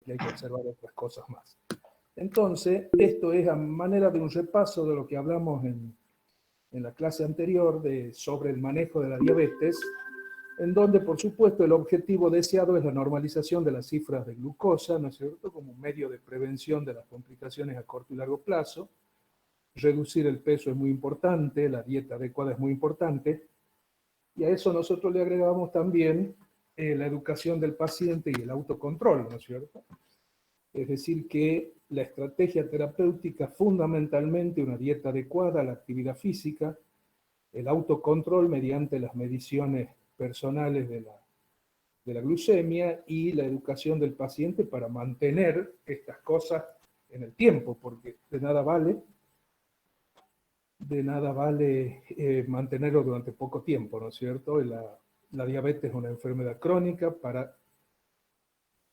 y hay que observar otras cosas más. Entonces, esto es a manera de un repaso de lo que hablamos en la clase anterior sobre el manejo de la diabetes, en donde, por supuesto, el objetivo deseado es la normalización de las cifras de glucosa, ¿no es cierto?, como un medio de prevención de las complicaciones a corto y largo plazo. Reducir el peso es muy importante, la dieta adecuada es muy importante, y a eso nosotros le agregamos también la educación del paciente y el autocontrol, ¿no es cierto? Es decir, que la estrategia terapéutica, fundamentalmente una dieta adecuada, la actividad física, el autocontrol mediante las mediciones personales de la glucemia y la educación del paciente para mantener estas cosas en el tiempo, porque de nada vale mantenerlo durante poco tiempo, ¿no es cierto? La diabetes es una enfermedad crónica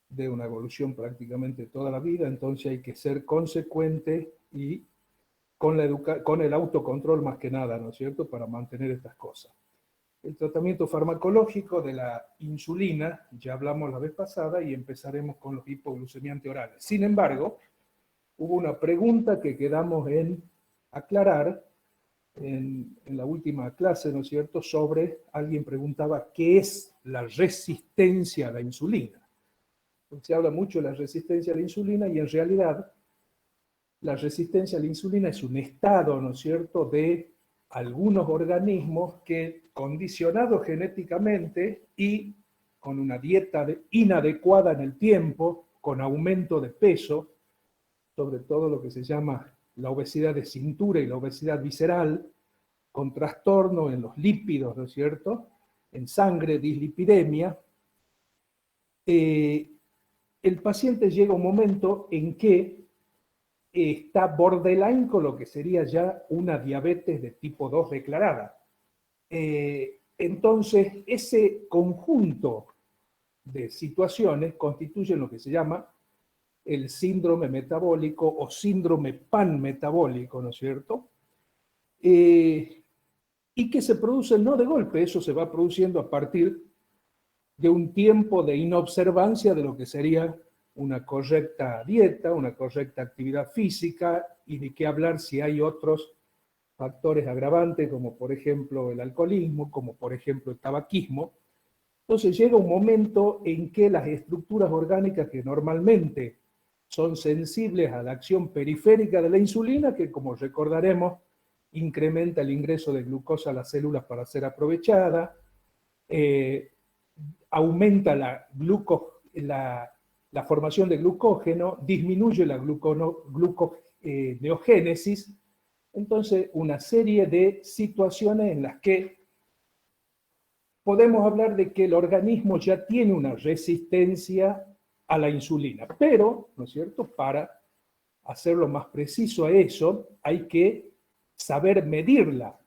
de una evolución prácticamente toda la vida, entonces hay que ser consecuente y con el autocontrol más que nada, ¿no es cierto?, para mantener estas cosas. El tratamiento farmacológico de la insulina, ya hablamos la vez pasada, y empezaremos con los hipoglucemiantes orales. Sin embargo, hubo una pregunta que quedamos en aclarar en la última clase, ¿no es cierto?, alguien preguntaba qué es la resistencia a la insulina. Se habla mucho de la resistencia a la insulina y en realidad la resistencia a la insulina es un estado, ¿no es cierto?, de algunos organismos que, condicionados genéticamente y con una dieta inadecuada en el tiempo, con aumento de peso, sobre todo lo que se llama la obesidad de cintura y la obesidad visceral, con trastorno en los lípidos, ¿no es cierto?, en sangre, dislipidemia, el paciente llega a un momento en que está borderline con lo que sería ya una diabetes de tipo 2 declarada. Entonces, ese conjunto de situaciones constituyen lo que se llama el síndrome metabólico o síndrome panmetabólico, ¿no es cierto? Y que se produce no de golpe, eso se va produciendo a partir de un tiempo de inobservancia de lo que sería una correcta dieta, una correcta actividad física, y de qué hablar si hay otros factores agravantes, como por ejemplo el alcoholismo, como por ejemplo el tabaquismo. Entonces llega un momento en que las estructuras orgánicas que normalmente son sensibles a la acción periférica de la insulina, que como recordaremos, incrementa el ingreso de glucosa a las células para ser aprovechada, aumenta la formación de glucógeno, disminuye la gluconeogénesis, entonces una serie de situaciones en las que podemos hablar de que el organismo ya tiene una resistencia a la insulina, pero, ¿no es cierto?, para hacerlo más preciso a eso, hay que saber medirla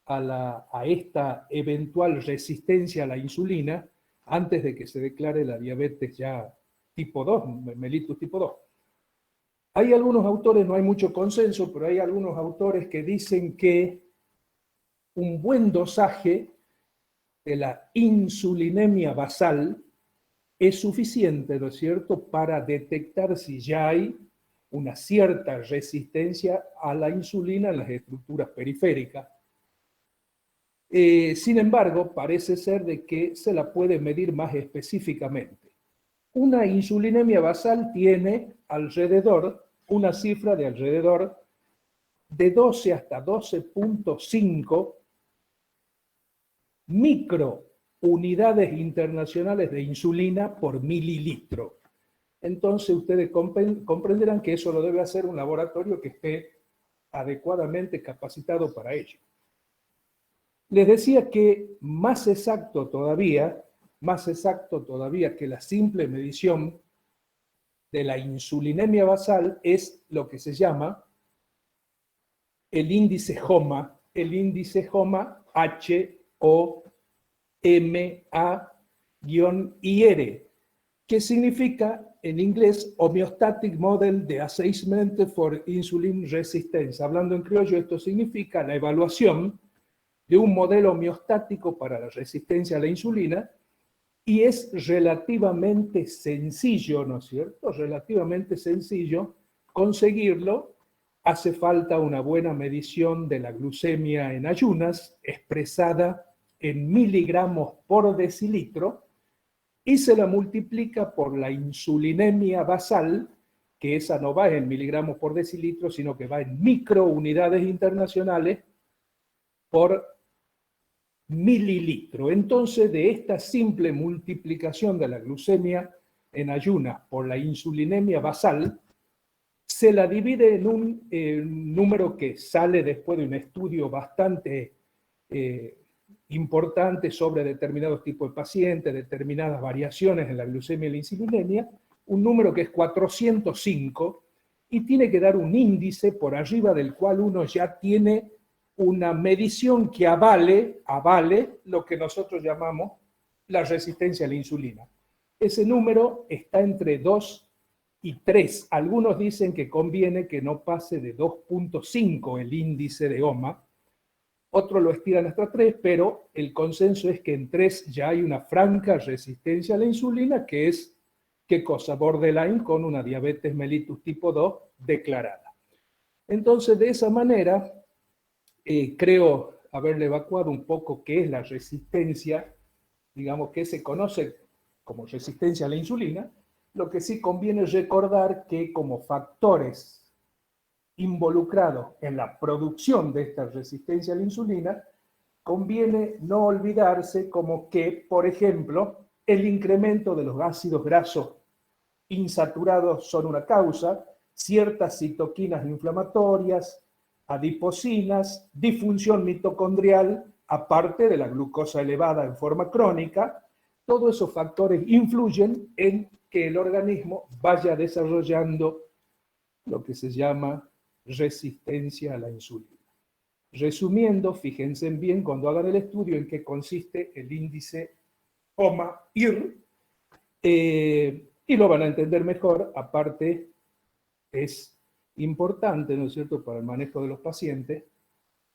a esta eventual resistencia a la insulina antes de que se declare la diabetes ya tipo 2, mellitus tipo 2. Hay algunos autores, no hay mucho consenso, pero hay algunos autores que dicen que un buen dosaje de la insulinemia basal es suficiente, ¿no es cierto?, para detectar si ya hay una cierta resistencia a la insulina en las estructuras periféricas. Sin embargo, parece ser de que se la puede medir más específicamente. Una insulinemia basal tiene una cifra de alrededor de 12 hasta 12.5 microunidades internacionales de insulina por mililitro. Entonces ustedes comprenderán que eso lo debe hacer un laboratorio que esté adecuadamente capacitado para ello. Les decía que más exacto todavía que la simple medición de la insulinemia basal es lo que se llama el índice HOMA, HOMA-IR, que significa en inglés Homeostatic Model de Assessment for Insulin Resistance. Hablando en criollo, esto significa la evaluación de un modelo homeostático para la resistencia a la insulina, y es relativamente sencillo, ¿no es cierto? Relativamente sencillo conseguirlo. Hace falta una buena medición de la glucemia en ayunas, expresada en miligramos por decilitro, y se la multiplica por la insulinemia basal, que esa no va en miligramos por decilitro, sino que va en microunidades internacionales por mililitro. Entonces, de esta simple multiplicación de la glucemia en ayunas por la insulinemia basal, se la divide en un número que sale después de un estudio bastante importante sobre determinados tipos de pacientes, determinadas variaciones en la glucemia y la insulinemia, un número que es 405, y tiene que dar un índice por arriba del cual uno ya tiene una medición que avale lo que nosotros llamamos la resistencia a la insulina. Ese número está entre 2 y 3. Algunos dicen que conviene que no pase de 2.5 el índice de OMA, otros lo estiran hasta 3, pero el consenso es que en 3 ya hay una franca resistencia a la insulina, que es, ¿qué cosa? Borderline, con una diabetes mellitus tipo 2 declarada. Entonces, de esa manera, creo haberle evacuado un poco qué es la resistencia, digamos, que se conoce como resistencia a la insulina. Lo que sí conviene recordar que como factores involucrados en la producción de esta resistencia a la insulina, conviene no olvidarse como que, por ejemplo, el incremento de los ácidos grasos insaturados son una causa, ciertas citoquinas inflamatorias, adipocinas, disfunción mitocondrial, aparte de la glucosa elevada en forma crónica, todos esos factores influyen en que el organismo vaya desarrollando lo que se llama resistencia a la insulina. Resumiendo, fíjense bien cuando hagan el estudio en qué consiste el índice OMA-IR, y lo van a entender mejor. Aparte, es importante, ¿no es cierto?, para el manejo de los pacientes,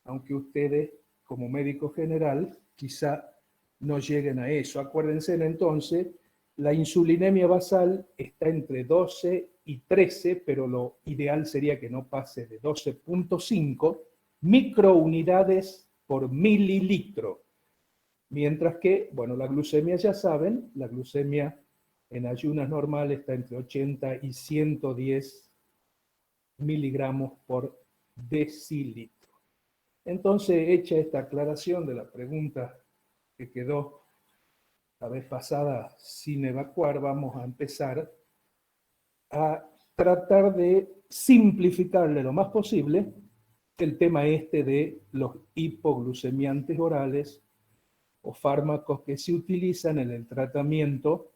aunque ustedes, como médico general, quizá no lleguen a eso. Acuérdense entonces, la insulinemia basal está entre 12 y 13, pero lo ideal sería que no pase de 12.5 microunidades por mililitro. Mientras que, bueno, la glucemia, ya saben, la glucemia en ayunas normales está entre 80 y 110 miligramos por decilitro. Entonces, hecha esta aclaración de la pregunta que quedó la vez pasada sin evacuar, vamos a empezar a tratar de simplificarle lo más posible el tema este de los hipoglucemiantes orales o fármacos que se utilizan en el tratamiento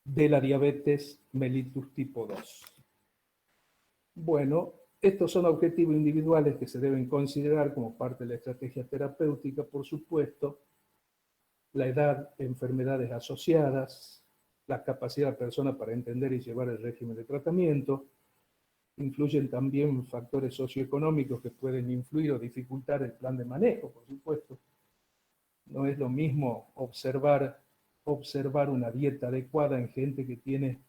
de la diabetes mellitus tipo 2. Bueno, estos son objetivos individuales que se deben considerar como parte de la estrategia terapéutica, por supuesto. La edad, enfermedades asociadas, la capacidad de la persona para entender y llevar el régimen de tratamiento. Influyen también factores socioeconómicos que pueden influir o dificultar el plan de manejo, por supuesto. No es lo mismo observar una dieta adecuada en gente que tiene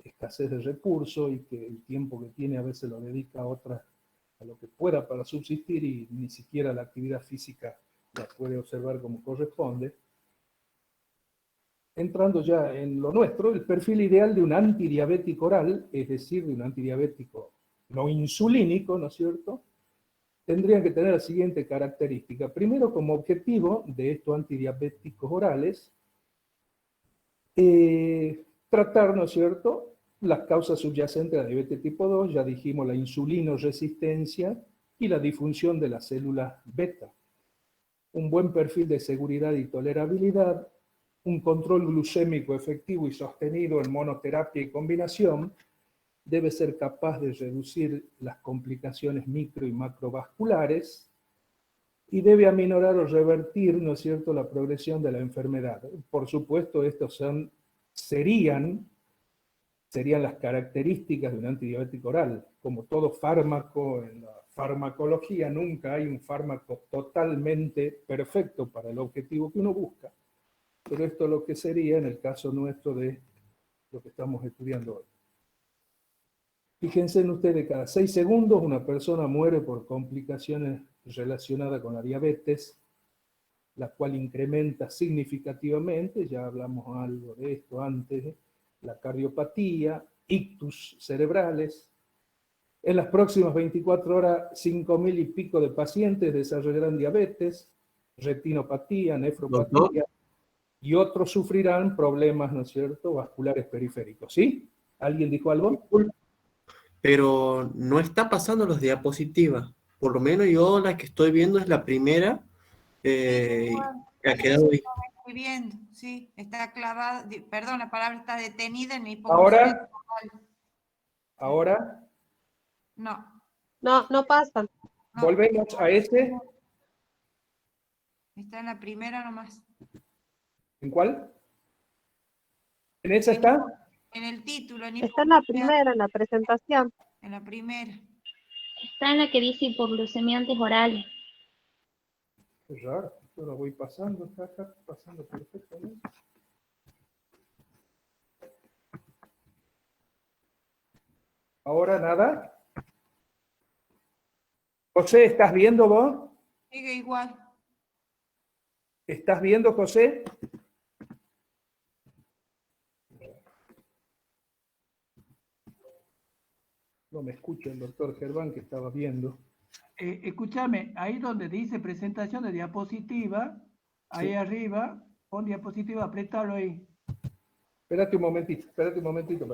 escasez de recursos y que el tiempo que tiene a veces lo dedica a lo que pueda para subsistir, y ni siquiera la actividad física la puede observar como corresponde. Entrando ya en lo nuestro, el perfil ideal de un antidiabético oral, es decir, de un antidiabético no insulínico, ¿no es cierto?, tendrían que tener la siguiente característica. Primero, como objetivo de estos antidiabéticos orales, tratar, ¿no es cierto?, las causas subyacentes a la diabetes tipo 2, ya dijimos la insulinoresistencia y la disfunción de las células beta. Un buen perfil de seguridad y tolerabilidad, un control glucémico efectivo y sostenido en monoterapia y combinación, debe ser capaz de reducir las complicaciones micro y macrovasculares, y debe aminorar o revertir, ¿no es cierto?, la progresión de la enfermedad. Por supuesto, estos serían las características de un antidiabético oral. Como todo fármaco, en la farmacología nunca hay un fármaco totalmente perfecto para el objetivo que uno busca. pero esto es lo que sería en el caso nuestro de lo que estamos estudiando hoy. Fíjense en ustedes, cada 6 segundos una persona muere por complicaciones relacionadas con la diabetes, la cual incrementa significativamente, ya hablamos algo de esto antes, la cardiopatía, ictus cerebrales. En las próximas 24 horas, 5.000 y pico de pacientes desarrollarán diabetes, retinopatía, Doctor, nefropatía, y otros sufrirán problemas, ¿no es cierto?, vasculares periféricos. ¿Sí? ¿Alguien dijo algo? pero no está pasando las diapositivas. Por lo menos yo la que estoy viendo es la primera. Que ha quedado ahí. Muy bien, sí, está clavada, perdón, la palabra está detenida en ¿Ahora? ¿Ahora? No. No, no pasan. No. ¿Volvemos a ese? Está en la primera nomás. ¿En cuál? ¿En esa está? En el título. Está en la primera, en la presentación. En la primera. Está en la que dice hipoglucemiantes orales. Es raro, yo lo voy pasando, está acá pasando perfectamente. ¿Ahora nada? José, ¿estás viendo vos? Sigue igual. ¿Estás viendo, José? No me escucha el doctor Gerván que estaba viendo. Escúchame, ahí donde dice presentación de diapositiva, ahí Sí. arriba, pon diapositiva, apretalo ahí. Espérate un momentito, espérate un momentito.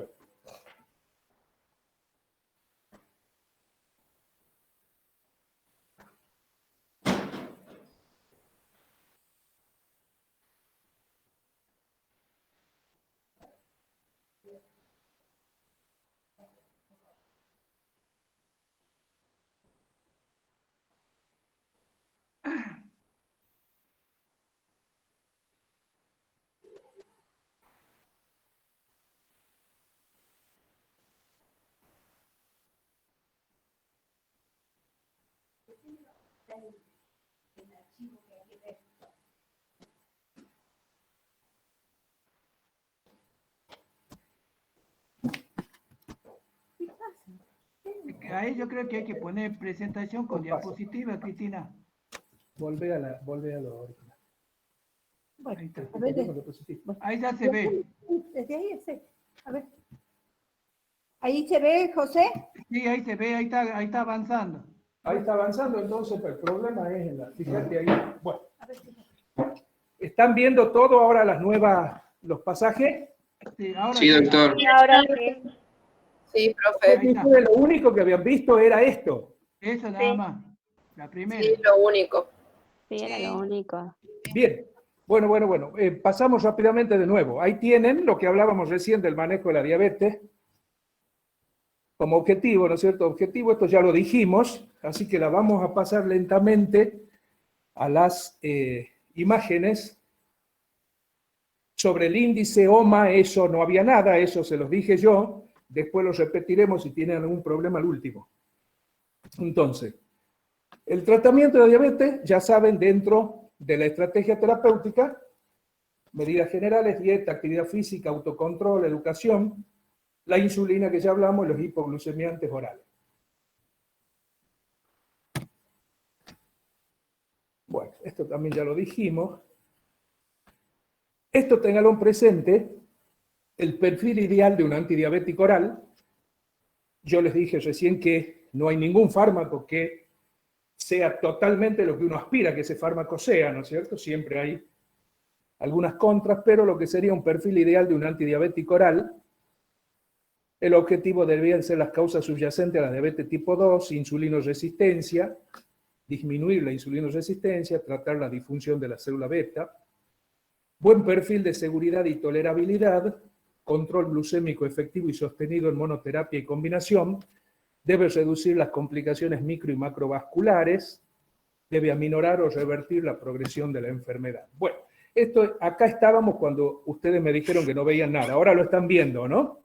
Ahí yo creo que hay que poner presentación con diapositiva, Cristina. Volvé a lo original. Ahí está. A ver, Ahí ya se ve. desde ahí, a ver. ¿Ahí se ve, José? Sí, ahí se ve, ahí está avanzando. Ahí está avanzando, entonces el problema es en la, fíjate ahí. Bueno, ¿están viendo todo ahora los pasajes? Sí, ahora Sí, doctor. Y ahora sí. Sí, profe. Ustedes lo único que habían visto era esto. Eso nada más. La primera. Sí, lo único. Sí, era lo único. Bien, bueno. Pasamos rápidamente de nuevo. Ahí tienen lo que hablábamos recién del manejo de la diabetes como objetivo, ¿no es cierto? Objetivo, esto ya lo dijimos, así que la vamos a pasar lentamente a las imágenes. Sobre el índice OMA, eso no había nada, eso se los dije yo, después los repetiremos si tienen algún problema al último. Entonces, el tratamiento de la diabetes, ya saben, dentro de la estrategia terapéutica, medidas generales, dieta, actividad física, autocontrol, educación, la insulina que ya hablamos, los hipoglucemiantes orales. Bueno, esto también ya lo dijimos. Esto téngalo presente, el perfil ideal de un antidiabético oral. Yo les dije recién que no hay ningún fármaco que sea totalmente lo que uno aspira que ese fármaco sea, ¿no es cierto? Siempre hay algunas contras, pero lo que sería un perfil ideal de un antidiabético oral, el objetivo deberían ser las causas subyacentes a la diabetes tipo 2, insulinoresistencia, disminuir la insulinoresistencia, tratar la disfunción de la célula beta, buen perfil de seguridad y tolerabilidad, control glucémico efectivo y sostenido en monoterapia y combinación, debe reducir las complicaciones micro y macrovasculares, debe aminorar o revertir la progresión de la enfermedad. Bueno, acá estábamos cuando ustedes me dijeron que no veían nada, ahora lo están viendo, ¿no?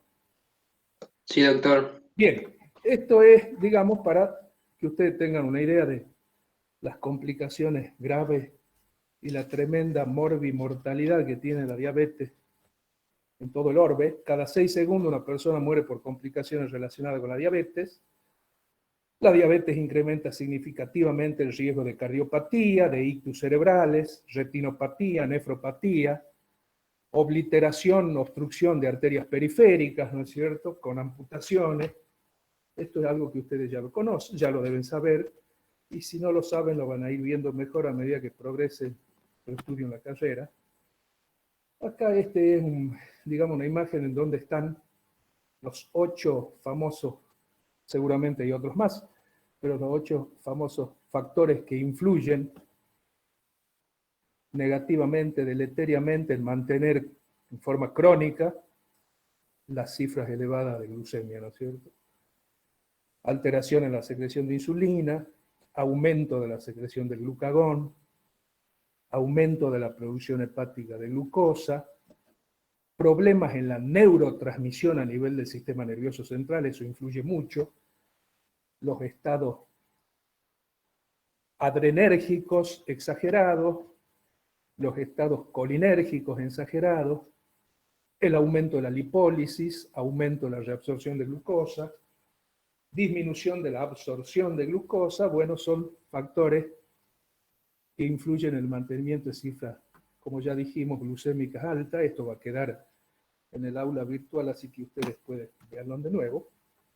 Sí, doctor. Bien, esto es, digamos, para que ustedes tengan una idea de las complicaciones graves y la tremenda morbimortalidad que tiene la diabetes en todo el orbe. Cada 6 segundos una persona muere por complicaciones relacionadas con la diabetes. La diabetes incrementa significativamente el riesgo de cardiopatía, de ictus cerebrales, retinopatía, nefropatía, obliteración, obstrucción de arterias periféricas, ¿no es cierto?, con amputaciones. Esto es algo que ustedes ya lo conocen, ya lo deben saber, y si no lo saben lo van a ir viendo mejor a medida que progrese el estudio en la carrera. Acá este es, digamos, una imagen en donde están los 8 famosos, seguramente hay otros más, pero los 8 famosos factores que influyen negativamente, deleteriamente, en mantener en forma crónica las cifras elevadas de glucemia, ¿no es cierto? Alteración en la secreción de insulina, aumento de la secreción de glucagón, aumento de la producción hepática de glucosa, problemas en la neurotransmisión a nivel del sistema nervioso central, eso influye mucho, los estados adrenérgicos exagerados, los estados colinérgicos exagerados, el aumento de la lipólisis, aumento de la reabsorción de glucosa, disminución de la absorción de glucosa, bueno, son factores que influyen en el mantenimiento de cifras, como ya dijimos, glucémicas altas. Esto va a quedar en el aula virtual, así que ustedes pueden verlo de nuevo.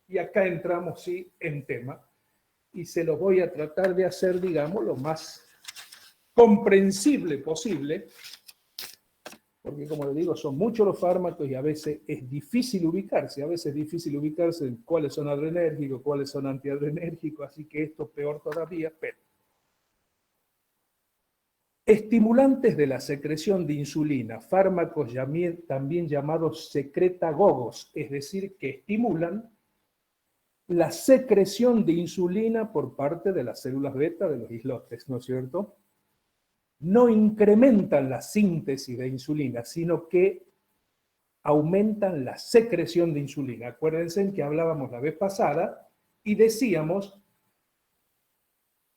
Y acá entramos, sí, en tema, y se los voy a tratar de hacer, digamos, lo más comprensible posible, porque como les digo, son muchos los fármacos y a veces es difícil ubicarse, en cuáles son adrenérgicos, cuáles son antiadrenérgicos, así que esto peor todavía, pero estimulantes de la secreción de insulina, fármacos también llamados secretagogos, es decir, que estimulan la secreción de insulina por parte de las células beta de los islotes, ¿no es cierto? No incrementan la síntesis de insulina, sino que aumentan la secreción de insulina. Acuérdense que hablábamos la vez pasada y decíamos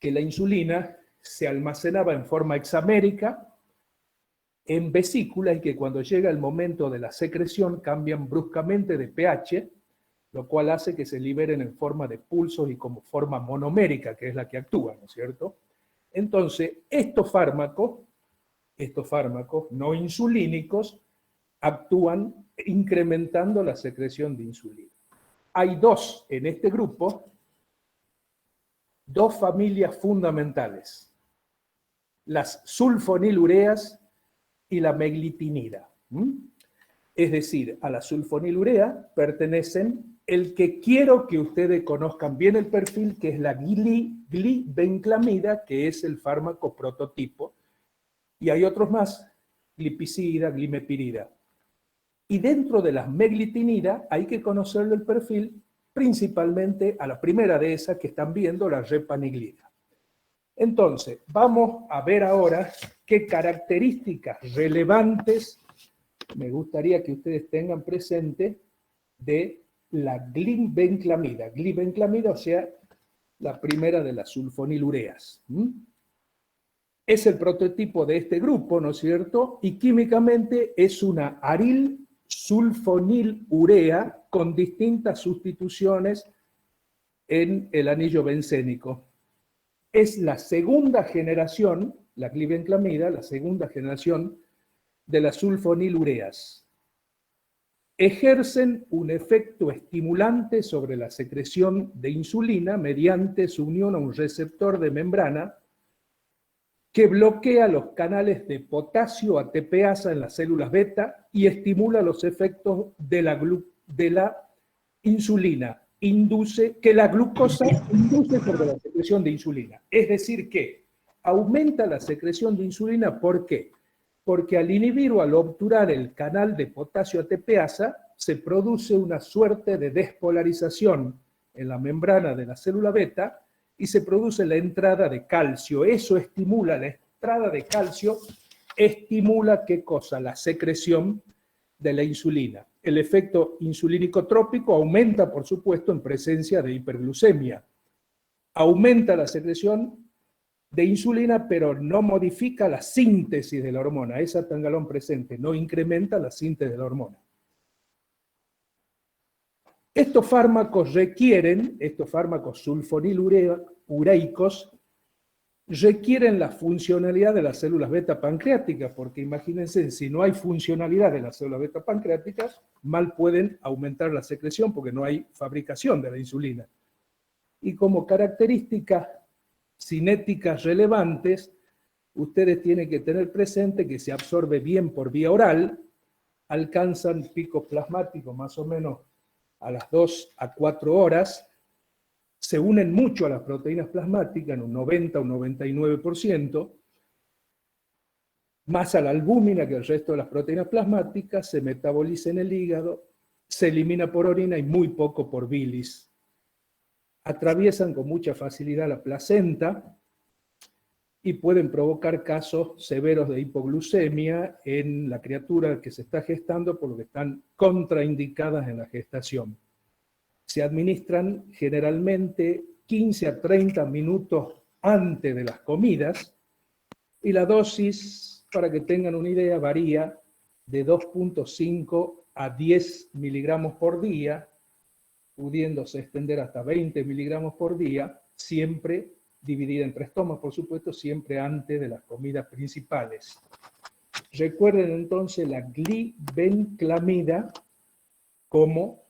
que la insulina se almacenaba en forma hexamérica en vesícula y que cuando llega el momento de la secreción cambian bruscamente de pH, lo cual hace que se liberen en forma de pulsos y como forma monomérica, que es la que actúa, ¿no es cierto? Entonces, estos fármacos no insulínicos actúan incrementando la secreción de insulina. Hay en este grupo, 2 familias fundamentales, las sulfonilureas y la meglitinida. Es decir, a la sulfonilurea pertenecen el que quiero que ustedes conozcan bien el perfil, que es la glibenclamida, que es el fármaco prototipo, y hay otros más, glipizida, glimepirida. Y dentro de las meglitinida hay que conocerle el perfil principalmente a la primera de esas que están viendo, la repaniglida. Entonces, vamos a ver ahora qué características relevantes me gustaría que ustedes tengan presente de la glibenclamida. Glibenclamida, o sea, la primera de las sulfonilureas. Es el prototipo de este grupo, ¿no es cierto? Y químicamente es una aril sulfonilurea con distintas sustituciones en el anillo bencénico. Es la segunda generación, la glibenclamida, la segunda generación de las sulfonilureas. Ejercen un efecto estimulante sobre la secreción de insulina mediante su unión a un receptor de membrana que bloquea los canales de potasio ATPasa en las células beta y estimula los efectos de la insulina, que la glucosa induce sobre la secreción de insulina. Es decir, que aumenta la secreción de insulina, ¿por qué? Porque al inhibir o al obturar el canal de potasio ATPasa, se produce una suerte de despolarización en la membrana de la célula beta y se produce la entrada de calcio. Eso estimula, la entrada de calcio estimula, ¿qué cosa? La secreción de la insulina. El efecto insulínico trópico aumenta, por supuesto, en presencia de hiperglucemia. Aumenta la secreción de insulina, pero no modifica la síntesis de la hormona. Esa tangalón presente no incrementa la síntesis de la hormona. Estos fármacos sulfonilureicos, requieren la funcionalidad de las células beta pancreáticas, porque imagínense, si no hay funcionalidad de las células beta pancreáticas, mal pueden aumentar la secreción porque no hay fabricación de la insulina. Y como características cinéticas relevantes, ustedes tienen que tener presente que se absorbe bien por vía oral, alcanzan picos plasmáticos más o menos a las 2 a 4 horas, se unen mucho a las proteínas plasmáticas, en un 90 o un 99%, más a la albúmina que el resto de las proteínas plasmáticas, se metaboliza en el hígado, se elimina por orina y muy poco por bilis. Atraviesan con mucha facilidad la placenta y pueden provocar casos severos de hipoglucemia en la criatura que se está gestando, por lo que están contraindicadas en la gestación. Se administran generalmente 15 a 30 minutos antes de las comidas y la dosis, para que tengan una idea, varía de 2.5 a 10 miligramos por día, pudiéndose extender hasta 20 miligramos por día, siempre dividida en 3 tomas, por supuesto, siempre antes de las comidas principales. Recuerden entonces la glibenclamida como,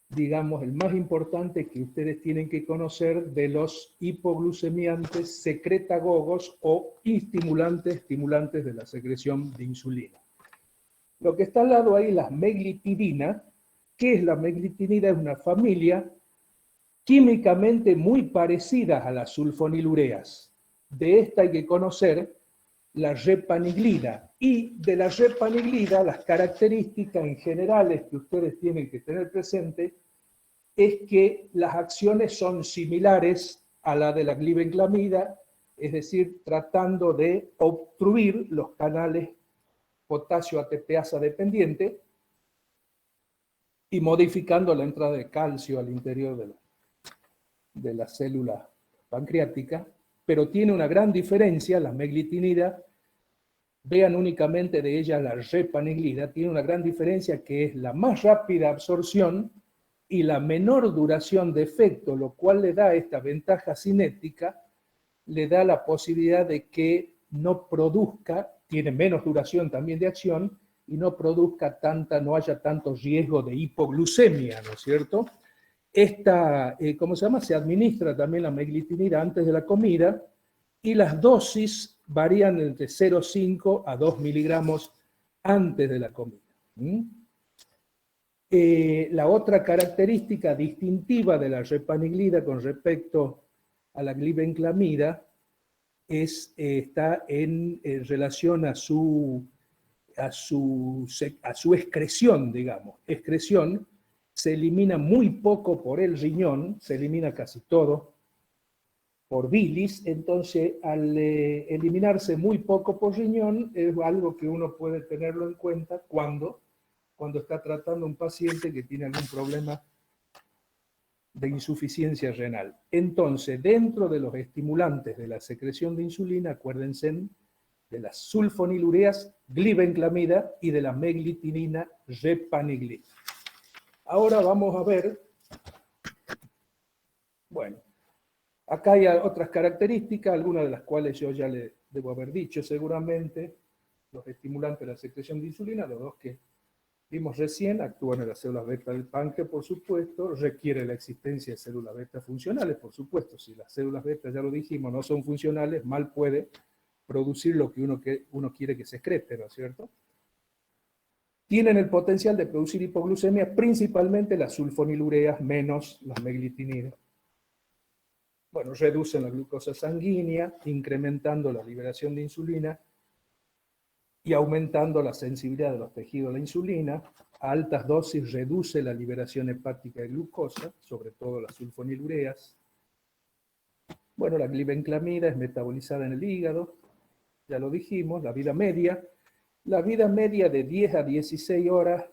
digamos, el más importante que ustedes tienen que conocer de los hipoglucemiantes secretagogos o estimulantes de la secreción de insulina. Lo que está al lado ahí, la meglitidina. ¿Qué es la meglitinida? Es una familia químicamente muy parecida a las sulfonilureas. De esta hay que conocer la repaniglida. Y de la repaniglida, las características en generales que ustedes tienen que tener presente es que las acciones son similares a la de la glibenclamida, es decir, tratando de obstruir los canales potasio ATPasa dependiente y modificando la entrada de calcio al interior de la célula pancreática, pero tiene una gran diferencia, la meglitinida, vean únicamente de ella la repaniglida, tiene una gran diferencia que es la más rápida absorción y la menor duración de efecto, lo cual le da esta ventaja cinética, le da la posibilidad de que no produzca, tiene menos duración también de acción, y no produzca no haya tanto riesgo de hipoglucemia, ¿no es cierto? Esta, ¿cómo se llama? Se administra también la meglitinida antes de la comida, y las dosis varían entre 0,5 a 2 miligramos antes de la comida. La otra característica distintiva de la repaniglida con respecto a la glibenclamida está en relación a su excreción, digamos. Excreción se elimina muy poco por el riñón, se elimina casi todo por bilis, entonces al eliminarse muy poco por riñón es algo que uno puede tenerlo en cuenta cuando está tratando a un paciente que tiene algún problema de insuficiencia renal. Entonces, dentro de los estimulantes de la secreción de insulina, acuérdense de las sulfonilureas, glibenclamida, y de la meglitinina, repaniglida. Ahora vamos a ver, bueno, acá hay otras características, algunas de las cuales yo ya le debo haber dicho seguramente. Los estimulantes de la secreción de insulina, los dos que vimos recién, actúan en las células beta del páncreas, por supuesto, requiere la existencia de células beta funcionales, por supuesto. Si las células beta, ya lo dijimos, no son funcionales, mal puede producir lo que uno quiere que se excrete, ¿no es cierto? Tienen el potencial de producir hipoglucemia, principalmente las sulfonilureas menos las meglitinidas. Bueno, reducen la glucosa sanguínea, incrementando la liberación de insulina y aumentando la sensibilidad de los tejidos a la insulina. A altas dosis reduce la liberación hepática de glucosa, sobre todo las sulfonilureas. Bueno, la glibenclamida es metabolizada en el hígado, ya lo dijimos, la vida media de 10 a 16 horas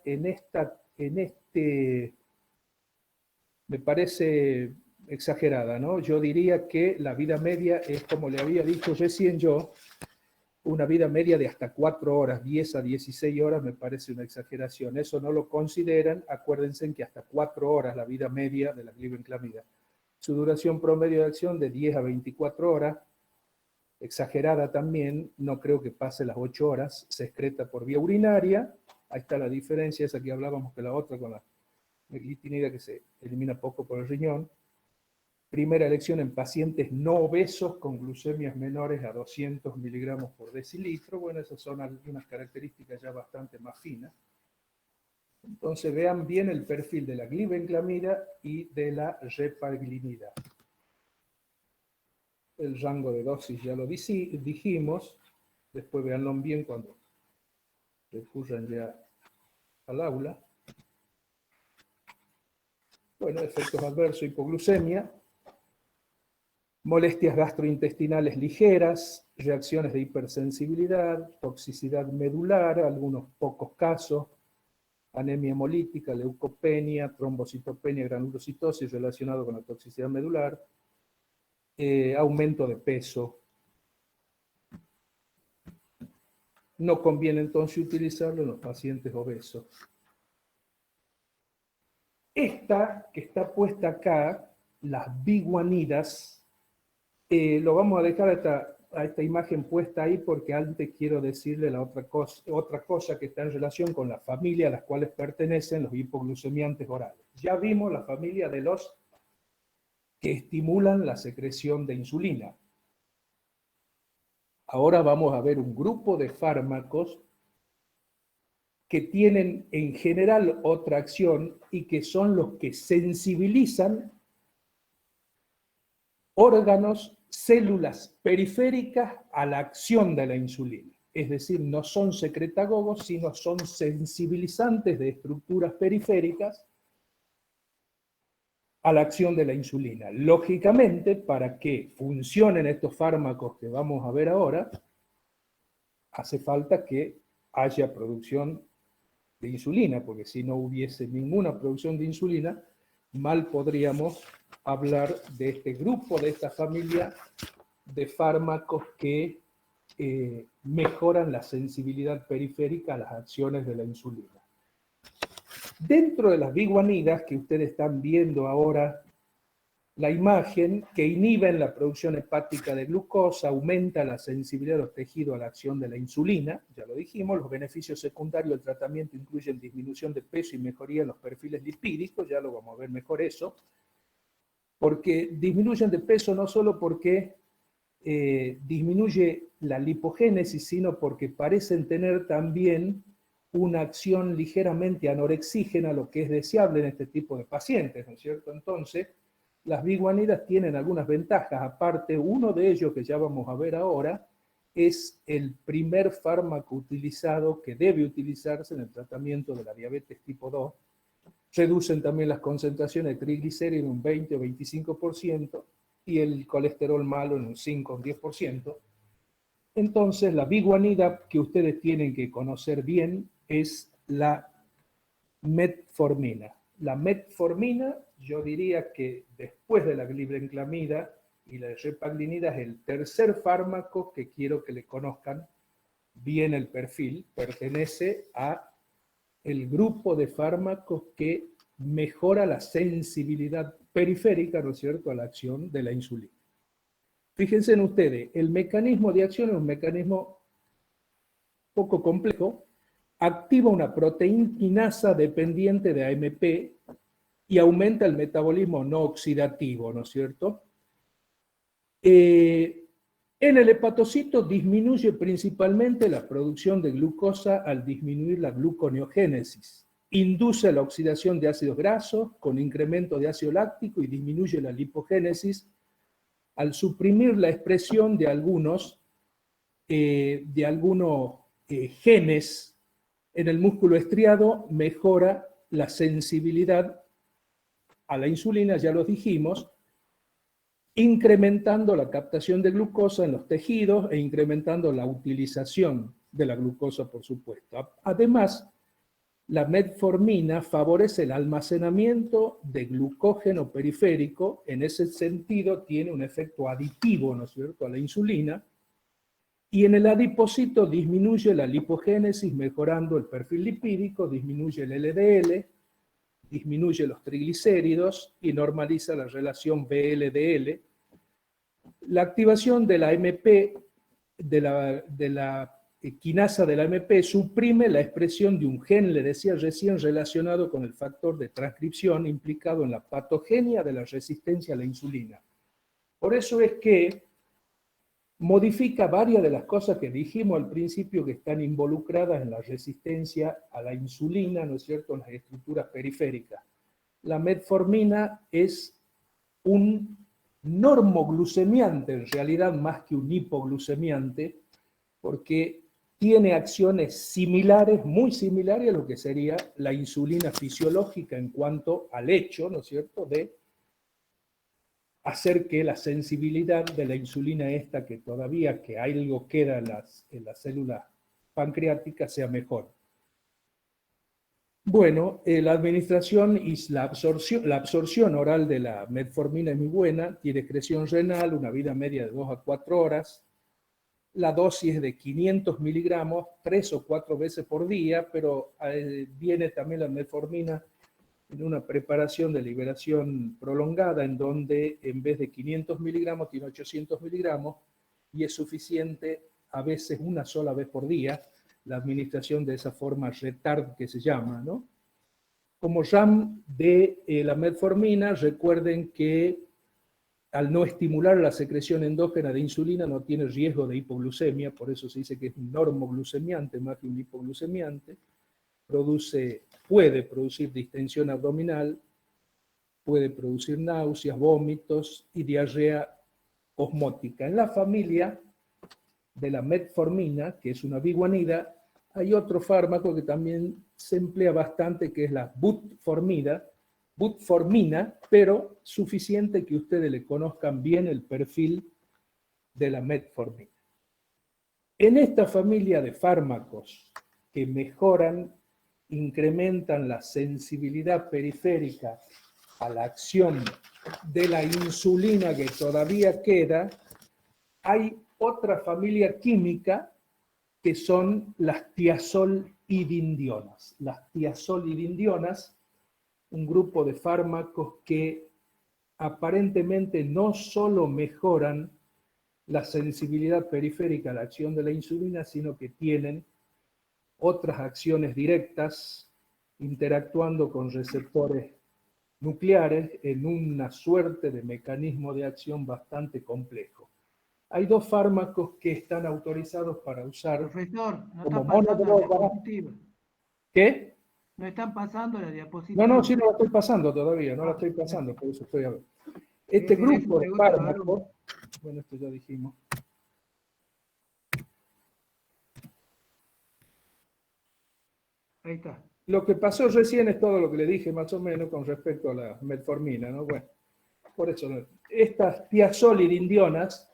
me parece exagerada, ¿no? Yo diría que la vida media es, como le había dicho recién yo, una vida media de hasta 4 horas, 10 a 16 horas me parece una exageración. Eso no lo consideran, acuérdense que hasta 4 horas la vida media de la glibenclamida. Su duración promedio de acción de 10 a 24 horas, exagerada también, no creo que pase las 8 horas, se excreta por vía urinaria, ahí está la diferencia, esa que hablábamos que la otra con la glitinida que se elimina poco por el riñón. Primera elección en pacientes no obesos con glucemias menores a 200 miligramos por decilitro. Bueno, esas son algunas características ya bastante más finas. Entonces vean bien el perfil de la glibenclamida y de la repaglinida. El rango de dosis ya lo dijimos. Después veanlo bien cuando recurran ya al aula. Bueno, efectos adversos, hipoglucemia. Molestias gastrointestinales ligeras, reacciones de hipersensibilidad, toxicidad medular, algunos pocos casos, anemia hemolítica, leucopenia, trombocitopenia, granulocitosis relacionado con la toxicidad medular, aumento de peso. No conviene entonces utilizarlo en los pacientes obesos. Esta que está puesta acá, las biguanidas, lo vamos a dejar a esta imagen puesta ahí porque antes quiero decirle la otra cosa que está en relación con la familia a las cuales pertenecen los hipoglucemiantes orales. Ya vimos la familia de los que estimulan la secreción de insulina. Ahora vamos a ver un grupo de fármacos que tienen en general otra acción y que son los que sensibilizan órganos, células periféricas a la acción de la insulina. Es decir, no son secretagogos, sino son sensibilizantes de estructuras periféricas a la acción de la insulina. Lógicamente, para que funcionen estos fármacos que vamos a ver ahora, hace falta que haya producción de insulina, porque si no hubiese ninguna producción de insulina, mal podríamos hablar de este grupo, de esta familia de fármacos que mejoran la sensibilidad periférica a las acciones de la insulina. Dentro de las biguanidas que ustedes están viendo ahora, la imagen que inhiben la producción hepática de glucosa, aumenta la sensibilidad de los tejidos a la acción de la insulina, ya lo dijimos, los beneficios secundarios del tratamiento incluyen disminución de peso y mejoría en los perfiles lipídicos, ya lo vamos a ver mejor eso, porque disminuyen de peso no solo porque disminuye la lipogénesis, sino porque parecen tener también una acción ligeramente anorexígena, lo que es deseable en este tipo de pacientes, ¿no es cierto? Entonces, las biguanidas tienen algunas ventajas, aparte uno de ellos que ya vamos a ver ahora, es el primer fármaco utilizado que debe utilizarse en el tratamiento de la diabetes tipo 2. Reducen también las concentraciones de triglicéridos en un 20 o 25% y el colesterol malo en un 5 o 10%. Entonces, la biguanida que ustedes tienen que conocer bien es la metformina. La metformina, yo diría que después de la glibenclamida y la repaglinida es el tercer fármaco que quiero que le conozcan bien el perfil. Pertenece a el grupo de fármacos que mejora la sensibilidad periférica, ¿no es cierto?, a la acción de la insulina. Fíjense en ustedes, el mecanismo de acción es un mecanismo poco complejo, activa una proteína quinasa dependiente de AMP y aumenta el metabolismo no oxidativo, ¿no es cierto? En el hepatocito disminuye principalmente la producción de glucosa al disminuir la gluconeogénesis. Induce la oxidación de ácidos grasos con incremento de ácido láctico y disminuye la lipogénesis al suprimir la expresión de algunos genes en el músculo estriado, mejora la sensibilidad a la insulina, ya lo dijimos, incrementando la captación de glucosa en los tejidos e incrementando la utilización de la glucosa, por supuesto. Además, la metformina favorece el almacenamiento de glucógeno periférico, en ese sentido tiene un efecto aditivo, ¿no es cierto?, a la insulina, y en el adipocito disminuye la lipogénesis mejorando el perfil lipídico, disminuye el LDL, disminuye los triglicéridos y normaliza la relación VLDL. La activación de la AMP, de la quinasa de la AMP, suprime la expresión de un gen, le decía recién, relacionado con el factor de transcripción implicado en la patogenia de la resistencia a la insulina. Por eso es que modifica varias de las cosas que dijimos al principio que están involucradas en la resistencia a la insulina, ¿no es cierto?, en las estructuras periféricas. La metformina es un normoglucemiante, en realidad más que un hipoglucemiante, porque tiene acciones similares, muy similares a lo que sería la insulina fisiológica en cuanto al hecho, ¿no es cierto?, de hacer que la sensibilidad de la insulina esta, que todavía que algo queda en las células pancreáticas, sea mejor. Bueno, la administración y la absorción oral de la metformina es muy buena, tiene excreción renal, una vida media de 2 a 4 horas, la dosis es de 500 miligramos, 3 o 4 veces por día, pero viene también la metformina en una preparación de liberación prolongada, en donde en vez de 500 miligramos tiene 800 miligramos, y es suficiente a veces una sola vez por día, la administración de esa forma retard que se llama, ¿no? Como RAM de la metformina, recuerden que al no estimular la secreción endógena de insulina no tiene riesgo de hipoglucemia, por eso se dice que es un normoglucemiante más que un hipoglucemiante, puede producir distensión abdominal, puede producir náuseas, vómitos y diarrea osmótica. En la familia de la metformina, que es una biguanida, hay otro fármaco que también se emplea bastante, que es la butformina, pero suficiente que ustedes le conozcan bien el perfil de la metformina. En esta familia de fármacos que mejoran, incrementan la sensibilidad periférica a la acción de la insulina que todavía queda, hay otra familia química que son las tiazolidindionas. Las tiazolidindionas, un grupo de fármacos que aparentemente no solo mejoran la sensibilidad periférica a la acción de la insulina, sino que tienen otras acciones directas interactuando con receptores nucleares en una suerte de mecanismo de acción bastante complejo. Hay 2 fármacos que están autorizados para usar Profesor, no como está pasando la monodroga. diapositiva. ¿Qué? No están pasando la diapositiva. No, sí, no la estoy pasando todavía, no la estoy pasando, por eso estoy hablando. Este En ese grupo de pregunta, fármacos, bueno, esto ya dijimos. Ahí está. Lo que pasó recién es todo lo que le dije más o menos con respecto a la metformina, ¿no? Bueno, por eso, estas tiazolidindionas,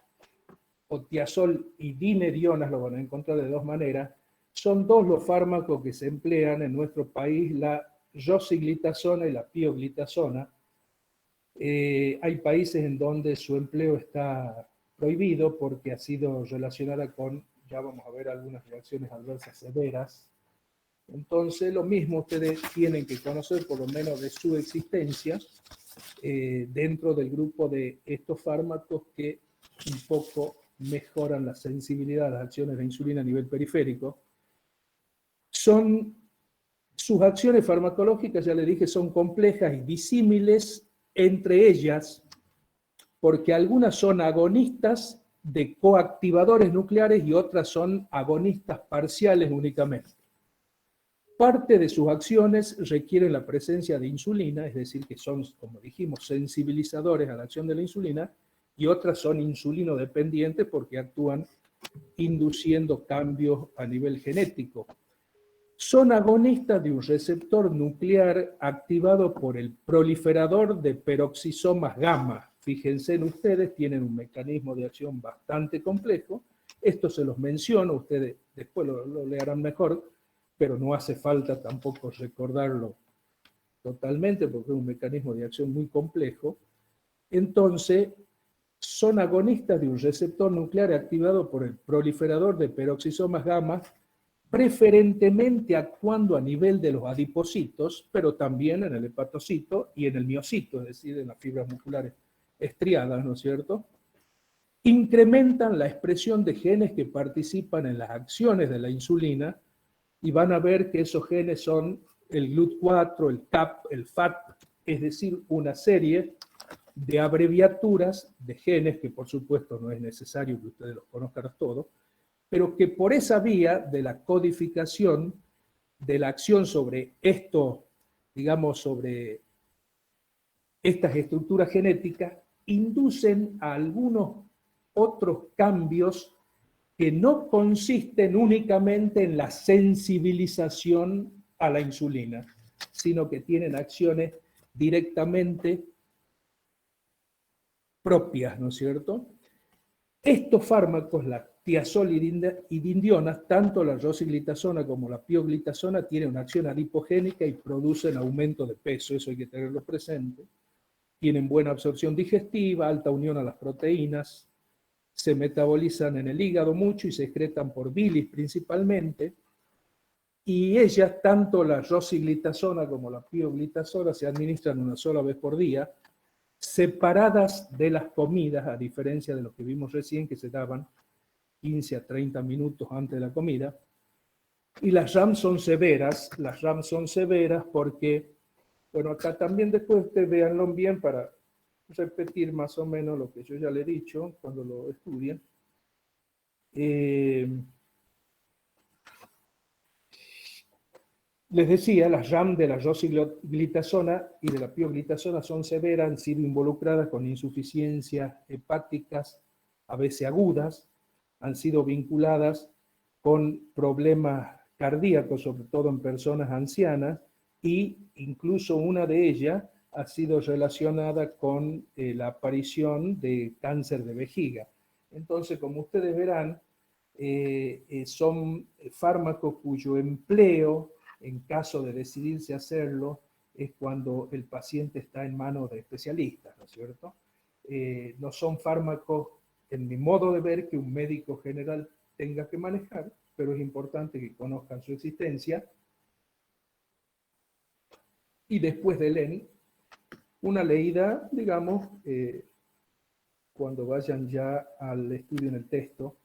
o tiazolidinedionas, lo van a encontrar de 2 maneras, son 2 los fármacos que se emplean en nuestro país, la rosiglitazona y la pioglitazona. Hay países en donde su empleo está prohibido porque ha sido relacionada con, ya vamos a ver, algunas reacciones adversas severas. Entonces, lo mismo ustedes tienen que conocer, por lo menos de su existencia, dentro del grupo de estos fármacos que un poco mejoran la sensibilidad a las acciones de insulina a nivel periférico. Sus acciones farmacológicas, ya le dije, son complejas y disímiles entre ellas, porque algunas son agonistas de coactivadores nucleares y otras son agonistas parciales únicamente. Parte de sus acciones requieren la presencia de insulina, es decir, que son, como dijimos, sensibilizadores a la acción de la insulina, y otras son insulinodependientes porque actúan induciendo cambios a nivel genético. Son agonistas de un receptor nuclear activado por el proliferador de peroxisomas gamma. Fíjense en ustedes, tienen un mecanismo de acción bastante complejo. Esto se los menciono, ustedes después lo leerán mejor, pero no hace falta tampoco recordarlo totalmente porque es un mecanismo de acción muy complejo. Entonces, son agonistas de un receptor nuclear activado por el proliferador de peroxisomas gamma, preferentemente actuando a nivel de los adipocitos, pero también en el hepatocito y en el miocito, es decir, en las fibras musculares estriadas, ¿no es cierto? Incrementan la expresión de genes que participan en las acciones de la insulina y van a ver que esos genes son el GLUT4, el CAP, el FAT, es decir, una serie de abreviaturas de genes que por supuesto no es necesario que ustedes los conozcan todos, pero que por esa vía de la codificación, de la acción sobre esto, digamos, sobre estas estructuras genéticas, inducen a algunos otros cambios que no consisten únicamente en la sensibilización a la insulina, sino que tienen acciones directamente propias, ¿no es cierto? Estos fármacos, la tiazolidindionas, tanto la rosiglitazona como la pioglitazona, tienen una acción adipogénica y producen aumento de peso, eso hay que tenerlo presente. Tienen buena absorción digestiva, alta unión a las proteínas, se metabolizan en el hígado mucho y se excretan por bilis principalmente, y ellas, tanto la rosiglitazona como la pioglitazona, se administran una sola vez por día, separadas de las comidas, a diferencia de lo que vimos recién, que se daban 15 a 30 minutos antes de la comida. Y las RAM son severas porque, bueno, acá también después ustedes véanlo bien para repetir más o menos lo que yo ya le he dicho cuando lo estudien. Les decía, las RAM de la rosiglitazona y de la pioglitazona son severas, han sido involucradas con insuficiencias hepáticas, a veces agudas, han sido vinculadas con problemas cardíacos, sobre todo en personas ancianas, y incluso una de ellas ha sido relacionada con la aparición de cáncer de vejiga. Entonces, como ustedes verán, son fármacos cuyo empleo, en caso de decidirse hacerlo, es cuando el paciente está en manos de especialistas, ¿no es cierto? No son fármacos, en mi modo de ver, que un médico general tenga que manejar, pero es importante que conozcan su existencia. Y después de leer, una leída, digamos, cuando vayan ya al estudio en el texto.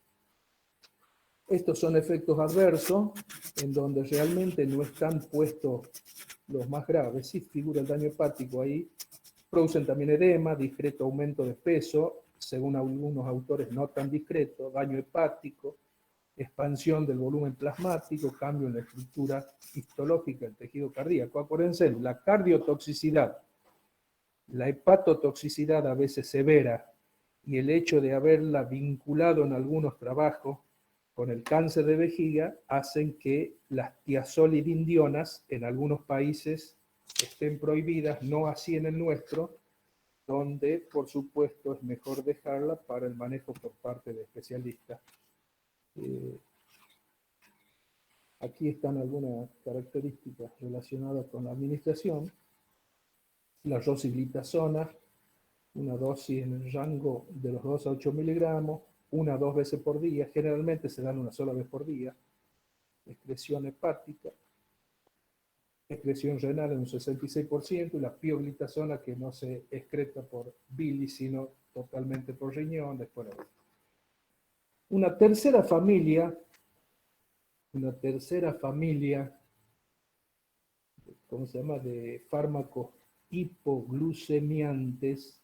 Estos son efectos adversos, en donde realmente no están puestos los más graves. Sí figura el daño hepático ahí. Producen también edema, discreto aumento de peso, según algunos autores no tan discreto, daño hepático, expansión del volumen plasmático, cambio en la estructura histológica del tejido cardíaco. Acuérdense, la cardiotoxicidad, la hepatotoxicidad a veces severa, y el hecho de haberla vinculado en algunos trabajos con el cáncer de vejiga, hacen que las tiazolidindionas en algunos países estén prohibidas, no así en el nuestro, donde por supuesto es mejor dejarla para el manejo por parte de especialistas. Aquí están algunas características relacionadas con la administración. La rosiglitazona, una dosis en el rango de los 2 a 8 miligramos, 1 a 2 veces por día, generalmente se dan una sola vez por día. Excreción hepática, excreción renal en un 66%, y la pioglitazona que no se excreta por bilis, sino totalmente por riñón, después la otra. Una tercera familia, ¿cómo se llama?, de fármacos hipoglucemiantes,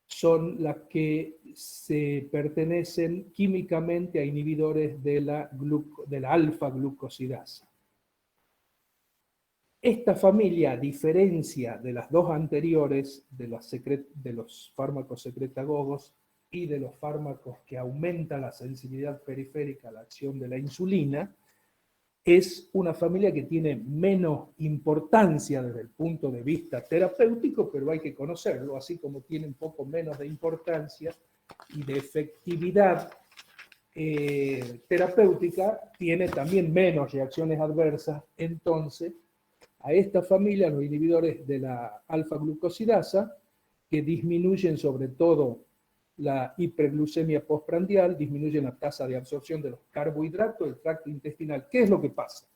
son las que se pertenecen químicamente a inhibidores de la alfa-glucosidasa. Esta familia, a diferencia de las dos anteriores, de los fármacos secretagogos y de los fármacos que aumentan la sensibilidad periférica a la acción de la insulina, es una familia que tiene menos importancia desde el punto de vista terapéutico, pero hay que conocerlo, así como tiene un poco menos de importancia y de efectividad terapéutica tiene también menos reacciones adversas. Entonces, a esta familia, los inhibidores de la alfa-glucosidasa, que disminuyen sobre todo la hiperglucemia postprandial, disminuyen la tasa de absorción de los carbohidratos del tracto intestinal. ¿Qué es lo que pasa?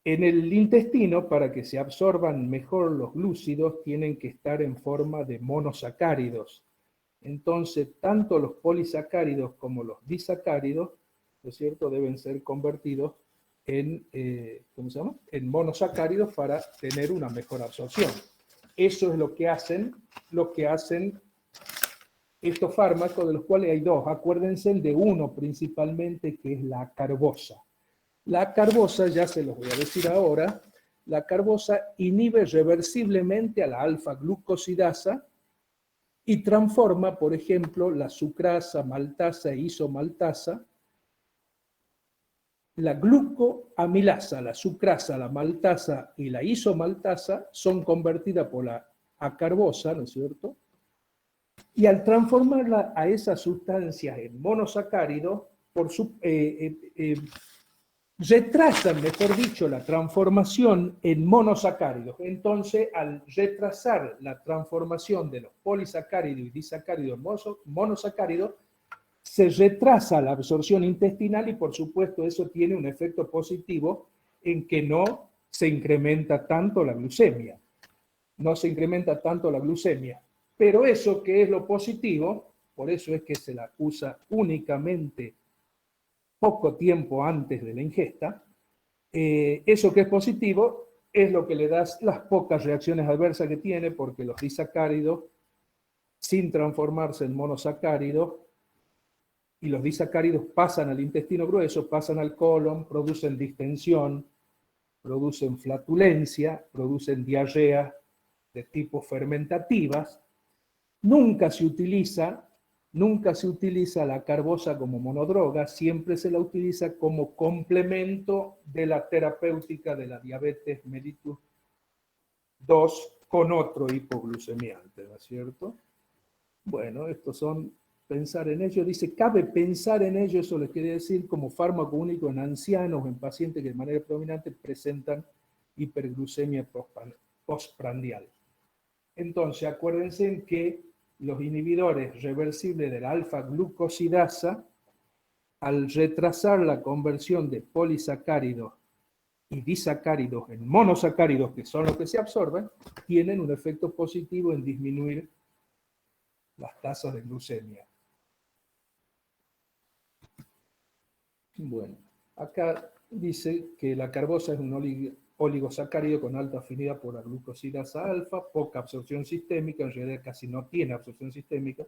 En el intestino, para que se absorban mejor los glúcidos, tienen que estar en forma de monosacáridos. Entonces, tanto los polisacáridos como los disacáridos, ¿no es cierto?, deben ser convertidos en, ¿cómo se llama?, en monosacáridos para tener una mejor absorción. Eso es lo que hacen estos fármacos, de los cuales hay dos. Acuérdense de uno principalmente, que es la carbosa. La carbosa, ya se los voy a decir ahora, la carbosa inhibe reversiblemente a la alfa-glucosidasa y transforma, por ejemplo, la sucrasa, maltasa e isomaltasa, la glucoamilasa, la sucrasa, la maltasa y la isomaltasa son convertidas por la acarbosa, ¿no es cierto? Y al transformarla a esas sustancias en monosacáridos, retrasan, mejor dicho, la transformación en monosacáridos. Entonces, al retrasar la transformación de los polisacáridos y disacáridos en monosacáridos, se retrasa la absorción intestinal y, por supuesto, eso tiene un efecto positivo en que no se incrementa tanto la glucemia. No se incrementa tanto la glucemia. Pero eso que es lo positivo, por eso es que se la usa únicamente poco tiempo antes de la ingesta, eso que es positivo es lo que le da las pocas reacciones adversas que tiene, porque los disacáridos, sin transformarse en monosacáridos, y los disacáridos pasan al intestino grueso, pasan al colon, producen distensión, producen flatulencia, producen diarrea de tipo fermentativas. Nunca se utiliza la carbosa como monodroga, siempre se la utiliza como complemento de la terapéutica de la diabetes mellitus 2 con otro hipoglucemiante, ¿no es cierto? Bueno, estos son pensar en ello. Dice, cabe pensar en ello, eso les quiere decir, como fármaco único en ancianos o en pacientes que de manera predominante presentan hiperglucemia postprandial. Entonces, acuérdense que los inhibidores reversibles de la alfa-glucosidasa, al retrasar la conversión de polisacáridos y disacáridos en monosacáridos, que son los que se absorben, tienen un efecto positivo en disminuir las tasas de glucemia. Bueno, acá dice que la carbosa es un oligosacárido con alta afinidad por la glucosidasa alfa, poca absorción sistémica, en realidad casi no tiene absorción sistémica,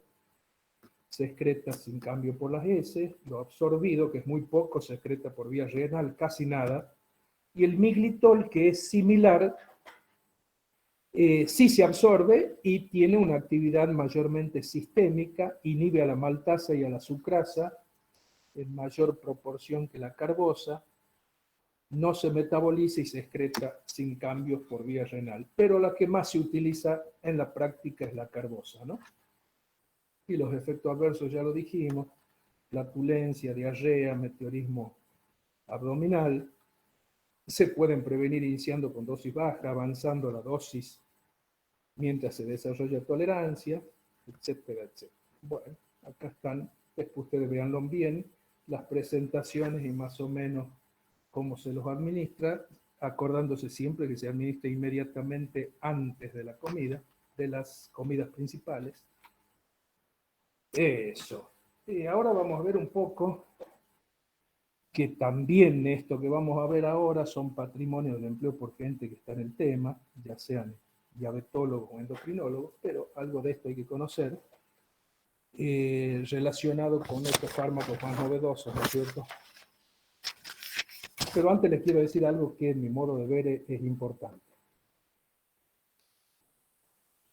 se excreta sin cambio por las heces, lo absorbido, que es muy poco, se excreta por vía renal, casi nada, y el miglitol, que es similar, sí se absorbe y tiene una actividad mayormente sistémica, inhibe a la maltasa y a la sucrasa en mayor proporción que la carbosa, no se metaboliza y se excreta sin cambios por vía renal. Pero la que más se utiliza en la práctica es la carbosa, ¿no? Y los efectos adversos ya lo dijimos, flatulencia, diarrea, meteorismo abdominal, se pueden prevenir iniciando con dosis baja, avanzando la dosis mientras se desarrolla tolerancia, etcétera, etcétera. Bueno, acá están, después ustedes veanlo bien, las presentaciones y más o menos cómo se los administra, acordándose siempre que se administra inmediatamente antes de la comida, de las comidas principales. Eso. Y ahora vamos a ver un poco que también esto que vamos a ver ahora son patrimonio del empleo por gente que está en el tema, ya sean diabetólogos o endocrinólogos, pero algo de esto hay que conocer, relacionado con estos fármacos más novedosos, ¿no es cierto? Pero antes les quiero decir algo que en mi modo de ver es importante.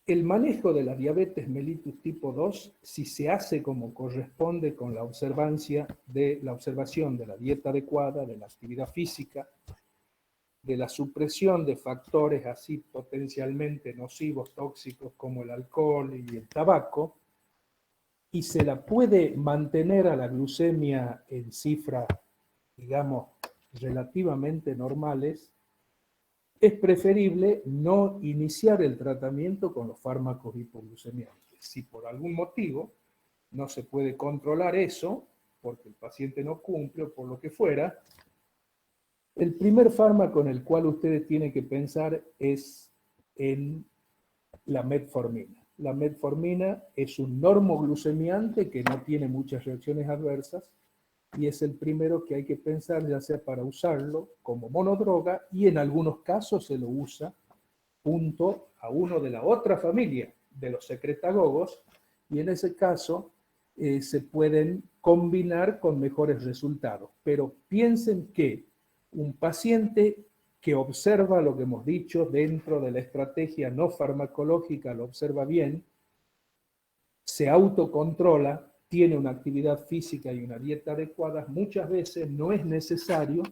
El manejo de la diabetes mellitus tipo 2, si se hace como corresponde con la observación de la dieta adecuada, de la actividad física, de la supresión de factores así potencialmente nocivos, tóxicos como el alcohol y el tabaco, y se la puede mantener a la glucemia en cifras, digamos, relativamente normales, es preferible no iniciar el tratamiento con los fármacos hipoglucemiantes. Si por algún motivo no se puede controlar eso, porque el paciente no cumple o por lo que fuera, el primer fármaco en el cual ustedes tienen que pensar es en la metformina. La metformina es un normoglucemiante que no tiene muchas reacciones adversas y es el primero que hay que pensar, ya sea para usarlo como monodroga y en algunos casos se lo usa junto a uno de la otra familia de los secretagogos y en ese caso se pueden combinar con mejores resultados. Pero piensen que un paciente que observa lo que hemos dicho dentro de la estrategia no farmacológica, lo observa bien, se autocontrola, tiene una actividad física y una dieta adecuada, muchas veces no es necesario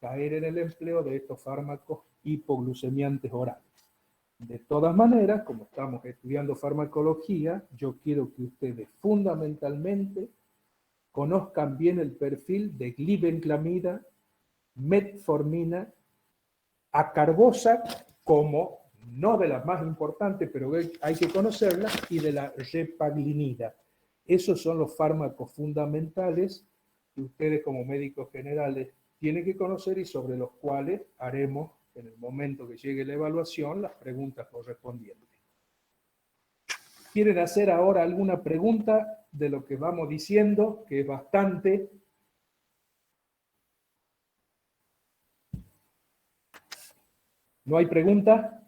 caer en el empleo de estos fármacos hipoglucemiantes orales. De todas maneras, como estamos estudiando farmacología, yo quiero que ustedes fundamentalmente conozcan bien el perfil de glibenclamida, metformina, acarbosa como no de las más importantes, pero hay que conocerlas, y de la repaglinida. Esos son los fármacos fundamentales que ustedes como médicos generales tienen que conocer y sobre los cuales haremos, en el momento que llegue la evaluación, las preguntas correspondientes. ¿Quieren hacer ahora alguna pregunta de lo que vamos diciendo, que es bastante? ¿No hay pregunta?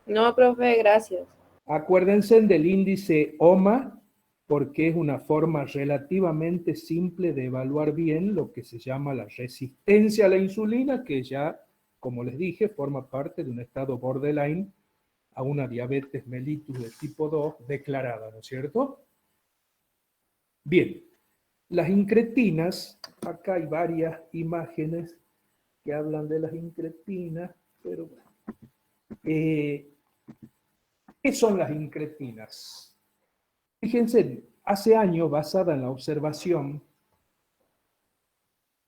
No, profe, gracias. Acuérdense del índice OMA, porque es una forma relativamente simple de evaluar bien lo que se llama la resistencia a la insulina, que ya, como les dije, forma parte de un estado borderline a una diabetes mellitus de tipo 2 declarada, ¿no es cierto? Bien, las incretinas, acá hay varias imágenes que hablan de las incretinas, pero bueno. ¿Qué son las incretinas? Fíjense, hace años, basada en la observación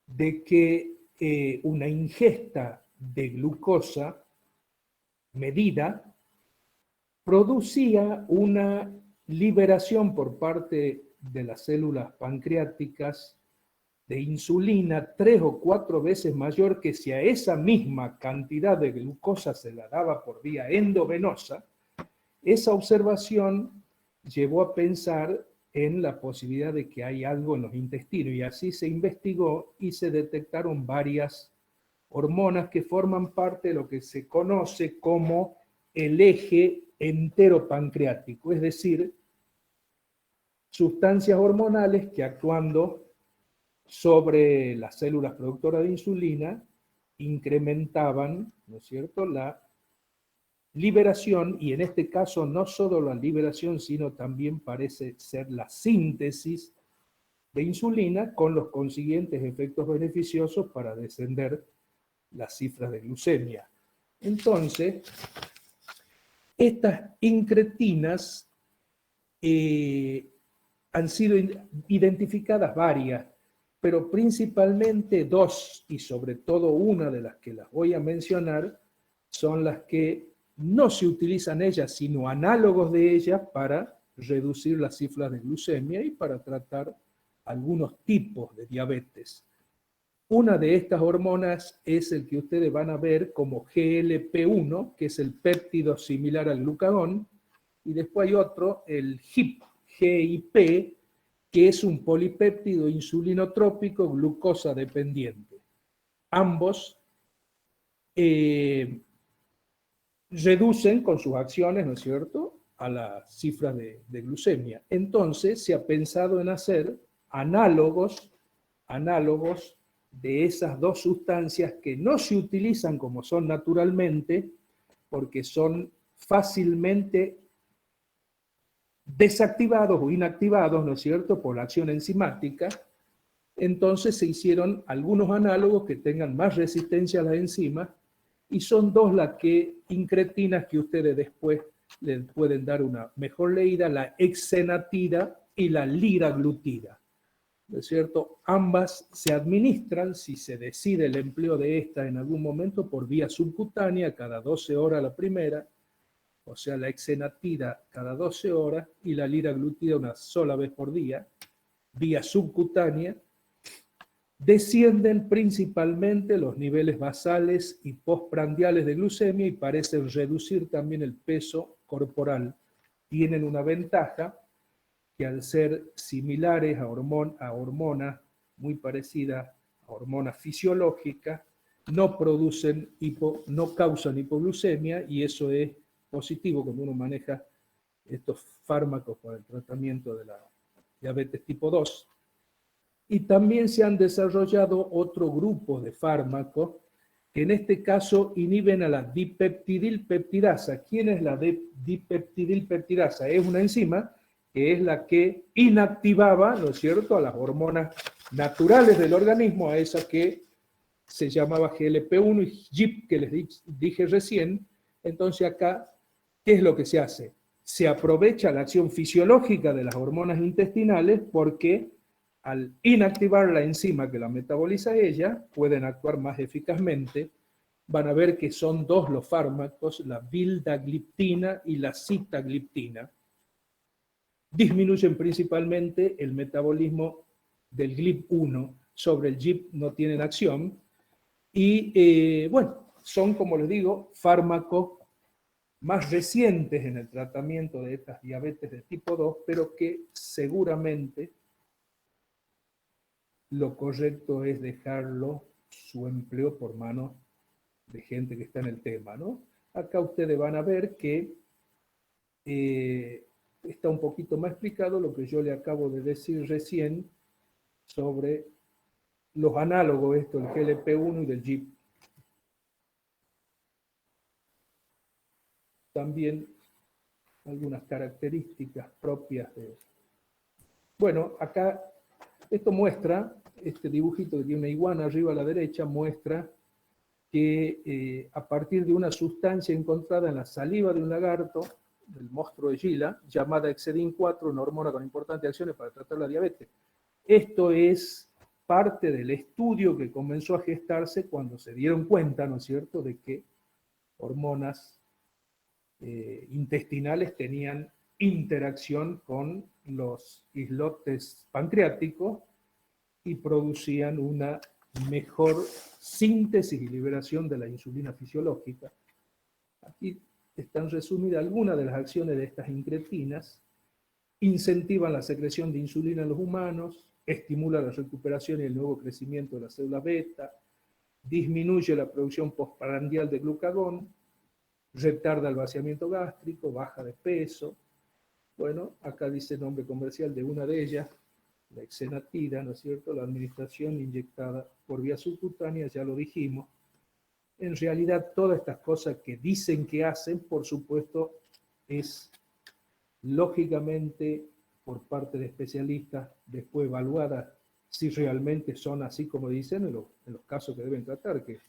de que una ingesta de glucosa medida producía una liberación por parte de las células pancreáticas de insulina 3 o 4 veces mayor que si a esa misma cantidad de glucosa se la daba por vía endovenosa. Esa observación llevó a pensar en la posibilidad de que hay algo en los intestinos y así se investigó y se detectaron varias hormonas que forman parte de lo que se conoce como el eje enteropancreático, es decir, sustancias hormonales que actuando sobre las células productoras de insulina incrementaban, ¿no es cierto?, la liberación, y en este caso no solo la liberación, sino también parece ser la síntesis de insulina con los consiguientes efectos beneficiosos para descender las cifras de glucemia. Entonces, estas incretinas han sido identificadas varias, pero principalmente dos, y sobre todo una de las que las voy a mencionar, son las que no se utilizan ellas, sino análogos de ellas para reducir las cifras de glucemia y para tratar algunos tipos de diabetes. Una de estas hormonas es el que ustedes van a ver como GLP-1, que es el péptido similar al glucagón, y después hay otro, el GIP, que es un polipéptido insulinotrópico glucosa dependiente. Ambos reducen con sus acciones, ¿no es cierto?, a las cifras de glucemia. Entonces se ha pensado en hacer análogos de esas dos sustancias que no se utilizan como son naturalmente, porque son fácilmente desactivados o inactivados, ¿no es cierto?, por la acción enzimática. Entonces se hicieron algunos análogos que tengan más resistencia a las enzimas, y son dos las incretinas que ustedes después les pueden dar una mejor leída, la hexenatida y la liraglutida, ¿no es cierto? Ambas se administran, si se decide el empleo de esta en algún momento, por vía subcutánea, cada 12 horas la primera, o sea, la exenatida cada 12 horas y la liraglutida una sola vez por día, vía subcutánea. Descienden principalmente los niveles basales y postprandiales de glucemia y parecen reducir también el peso corporal. Tienen una ventaja que al ser similares a hormonas muy parecidas a hormonas fisiológicas, no causan hipoglucemia, y eso es positivo cuando uno maneja estos fármacos para el tratamiento de la diabetes tipo 2. Y también se han desarrollado otro grupo de fármacos que en este caso inhiben a la dipeptidilpeptidasa. ¿Quién es la dipeptidilpeptidasa? Es una enzima que es la que inactivaba, ¿no es cierto?, a las hormonas naturales del organismo, a esa que se llamaba GLP-1 y GIP, que les dije recién. Entonces acá, ¿qué es lo que se hace? Se aprovecha la acción fisiológica de las hormonas intestinales porque al inactivar la enzima que la metaboliza ella, pueden actuar más eficazmente. Van a ver que son dos los fármacos, la vildagliptina y la sitagliptina. Disminuyen principalmente el metabolismo del GLP-1, sobre el GIP no tienen acción, y bueno, son, como les digo, fármacos más recientes en el tratamiento de estas diabetes de tipo 2, pero que seguramente lo correcto es dejarlo, su empleo, por manos de gente que está en el tema, ¿no? Acá ustedes van a ver que está un poquito más explicado lo que yo le acabo de decir recién sobre los análogos, esto, el GLP-1 y del GIP. También algunas características propias de... Bueno, acá esto muestra, este dibujito que tiene una iguana arriba a la derecha, muestra que a partir de una sustancia encontrada en la saliva de un lagarto, del monstruo de Gila, llamada Exedin-4, una hormona con importantes acciones para tratar la diabetes. Esto es parte del estudio que comenzó a gestarse cuando se dieron cuenta, ¿no es cierto?, de que hormonas intestinales tenían interacción con los islotes pancreáticos y producían una mejor síntesis y liberación de la insulina fisiológica. Aquí están resumidas algunas de las acciones de estas incretinas. Incentivan la secreción de insulina en los humanos, estimula la recuperación y el nuevo crecimiento de las células beta, disminuye la producción postprandial de glucagón, retarda el vaciamiento gástrico, baja de peso. Bueno, acá dice el nombre comercial de una de ellas, la exenatida, ¿no es cierto? La administración inyectada por vía subcutánea, ya lo dijimos. En realidad, todas estas cosas que dicen que hacen, por supuesto, es lógicamente por parte de especialistas después evaluadas si realmente son así como dicen en los casos que deben tratar, que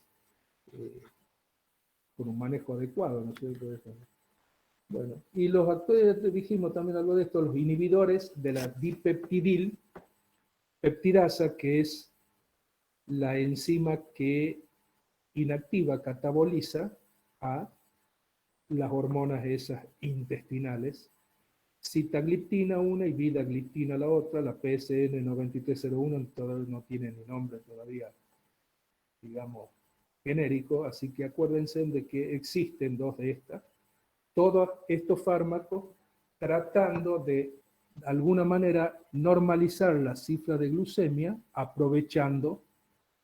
con un manejo adecuado, ¿no es cierto? Bueno, y los actores, dijimos también algo de esto, los inhibidores de la dipeptidilpeptidasa, que es la enzima que inactiva, cataboliza a las hormonas esas intestinales, sitagliptina una y vildagliptina la otra, la PSN 9301 todavía no tiene ni nombre todavía, digamos, genérico, así que acuérdense de que existen dos de estas, todos estos fármacos tratando de alguna manera normalizar la cifra de glucemia, aprovechando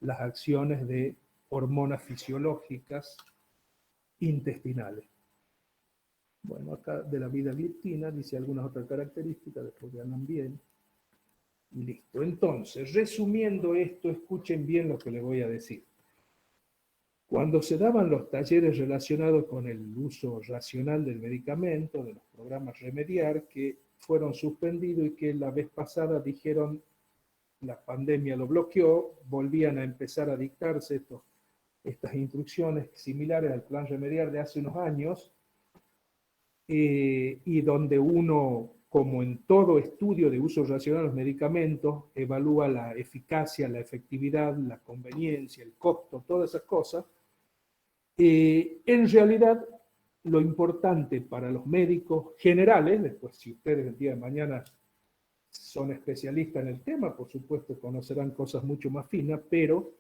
las acciones de hormonas fisiológicas intestinales. Bueno, acá de la vildagliptina dice algunas otras características, después que andan bien. Y listo. Entonces, resumiendo esto, escuchen bien lo que les voy a decir. Cuando se daban los talleres relacionados con el uso racional del medicamento, de los programas Remediar, que fueron suspendidos y que la vez pasada dijeron la pandemia lo bloqueó, volvían a empezar a dictarse estas instrucciones similares al plan Remediar de hace unos años, y donde uno como en todo estudio de uso racional de los medicamentos, evalúa la eficacia, la efectividad, la conveniencia, el costo, todas esas cosas. En realidad, lo importante para los médicos generales, después si ustedes el día de mañana son especialistas en el tema, por supuesto conocerán cosas mucho más finas, pero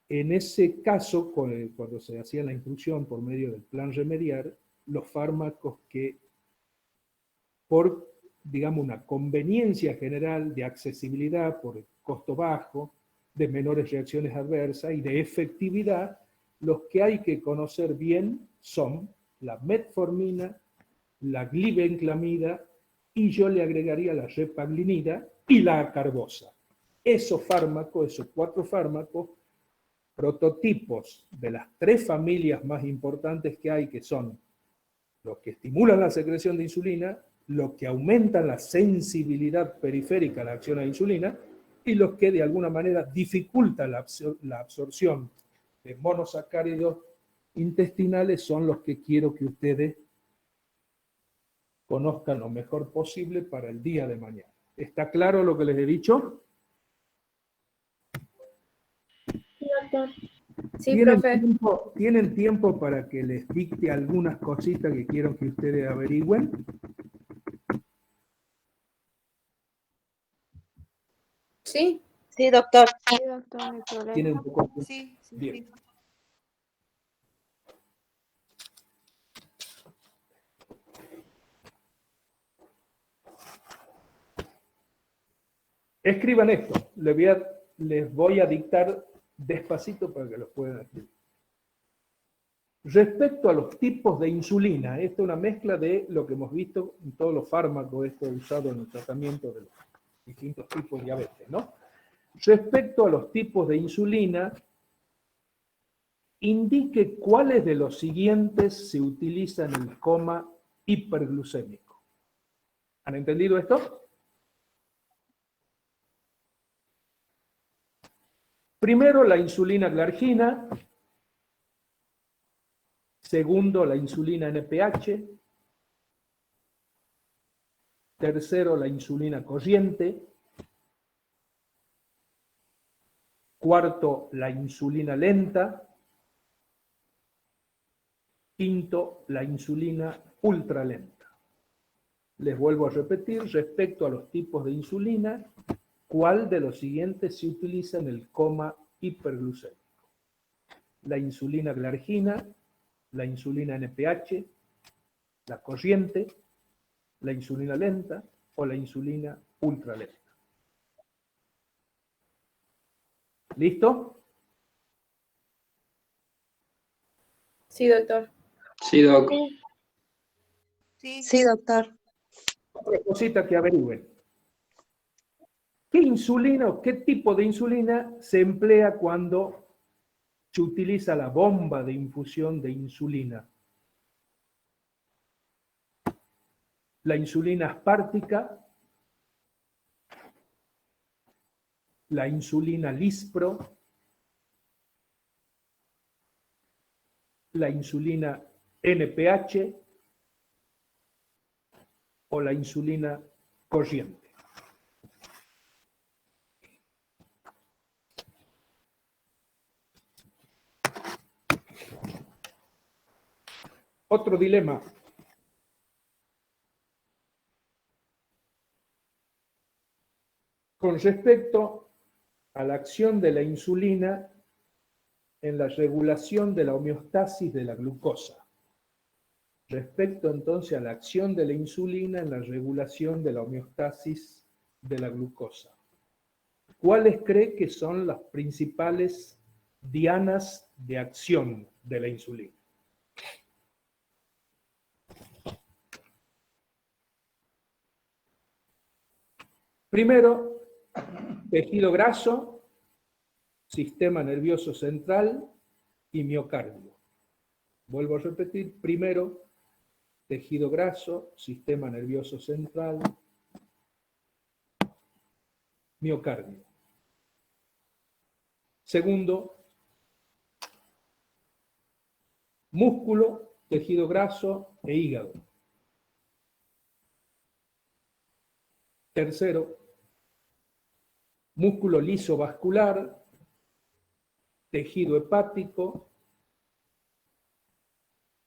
en ese caso, cuando se hacía la instrucción por medio del plan remediar, los fármacos que por, digamos, una conveniencia general de accesibilidad, por costo bajo, de menores reacciones adversas y de efectividad, los que hay que conocer bien son la metformina, la glibenclamida, y yo le agregaría la repaglinida y la acarbosa. Esos fármacos, esos 4 fármacos, prototipos de las 3 familias más importantes que hay, que son los que estimulan la secreción de insulina, los que aumentan la sensibilidad periférica a la acción a la insulina, y los que de alguna manera dificultan la absorción de monosacáridos intestinales, son los que quiero que ustedes conozcan lo mejor posible para el día de mañana. ¿Está claro lo que les he dicho? Sí, doctor. Sí, profe. ¿Tienen tiempo para que les dicte algunas cositas que quiero que ustedes averigüen? Sí. Sí, doctor. Sí, doctor, no hay problema. ¿Tienen un poco? Sí, sí, Bien. sí. Escriban esto. Les voy a dictar despacito para que lo puedan escribir. Respecto a los tipos de insulina, esta es una mezcla de lo que hemos visto en todos los fármacos usados en el tratamiento de los distintos tipos de diabetes, ¿no? Respecto a los tipos de insulina, indique cuáles de los siguientes se utilizan en el coma hiperglucémico. ¿Han entendido esto? Primero, la insulina glargina. Segundo, la insulina NPH. Tercero, la insulina corriente. Cuarto, la insulina lenta. Quinto, la insulina ultralenta. Les vuelvo a repetir, respecto a los tipos de insulina, ¿cuál de los siguientes se utiliza en el coma hiperglucémico? La insulina glargina, la insulina NPH, la corriente, la insulina lenta o la insulina ultralenta. ¿Listo? Sí, doctor. Sí, doc. Sí. Sí, Sí, doctor. Otra cosita que averigüen. ¿Qué insulina o qué tipo de insulina se emplea cuando se utiliza la bomba de infusión de insulina? La insulina aspártica, la insulina Lispro, la insulina NPH o la insulina corriente. Otro dilema. Con respecto a la acción de la insulina en la regulación de la homeostasis de la glucosa. Respecto entonces a la acción de la insulina en la regulación de la homeostasis de la glucosa. ¿Cuáles cree que son las principales dianas de acción de la insulina? Primero, tejido graso, sistema nervioso central y miocardio. Vuelvo a repetir, primero, tejido graso, sistema nervioso central, miocardio. Segundo, músculo, tejido graso e hígado. Tercero, músculo liso vascular, tejido hepático,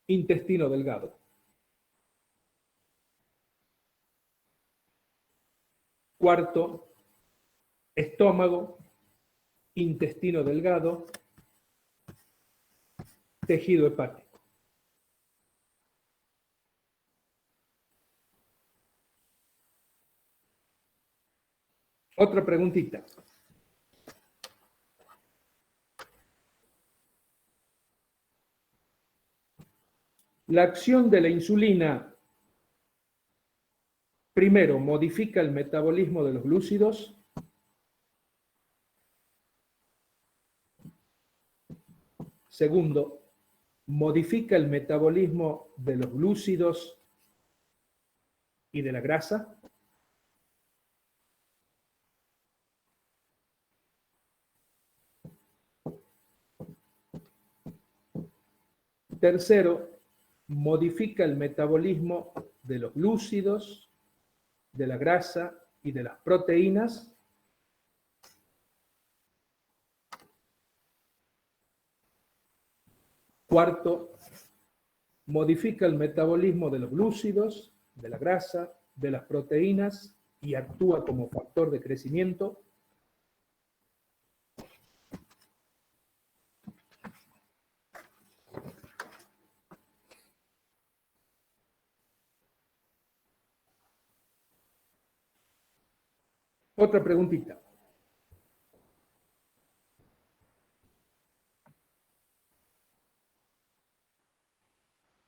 intestino delgado. Cuarto, estómago, intestino delgado, tejido hepático. Otra preguntita. La acción de la insulina, primero, modifica el metabolismo de los glúcidos. Segundo, modifica el metabolismo de los glúcidos y de la grasa. Tercero, modifica el metabolismo de los glúcidos, de la grasa y de las proteínas. Cuarto, modifica el metabolismo de los glúcidos, de la grasa, de las proteínas y actúa como factor de crecimiento. Otra preguntita.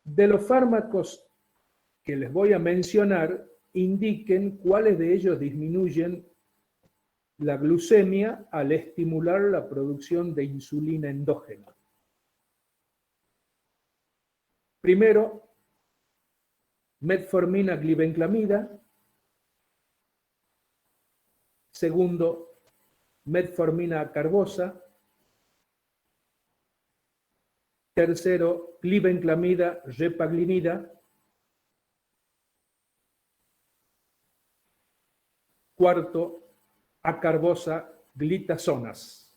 De los fármacos que les voy a mencionar, indiquen cuáles de ellos disminuyen la glucemia al estimular la producción de insulina endógena. Primero, metformina glibenclamida. Segundo, metformina carbosa. Tercero, glibenclamida repaglinida. Cuarto, acarbosa glitazonas.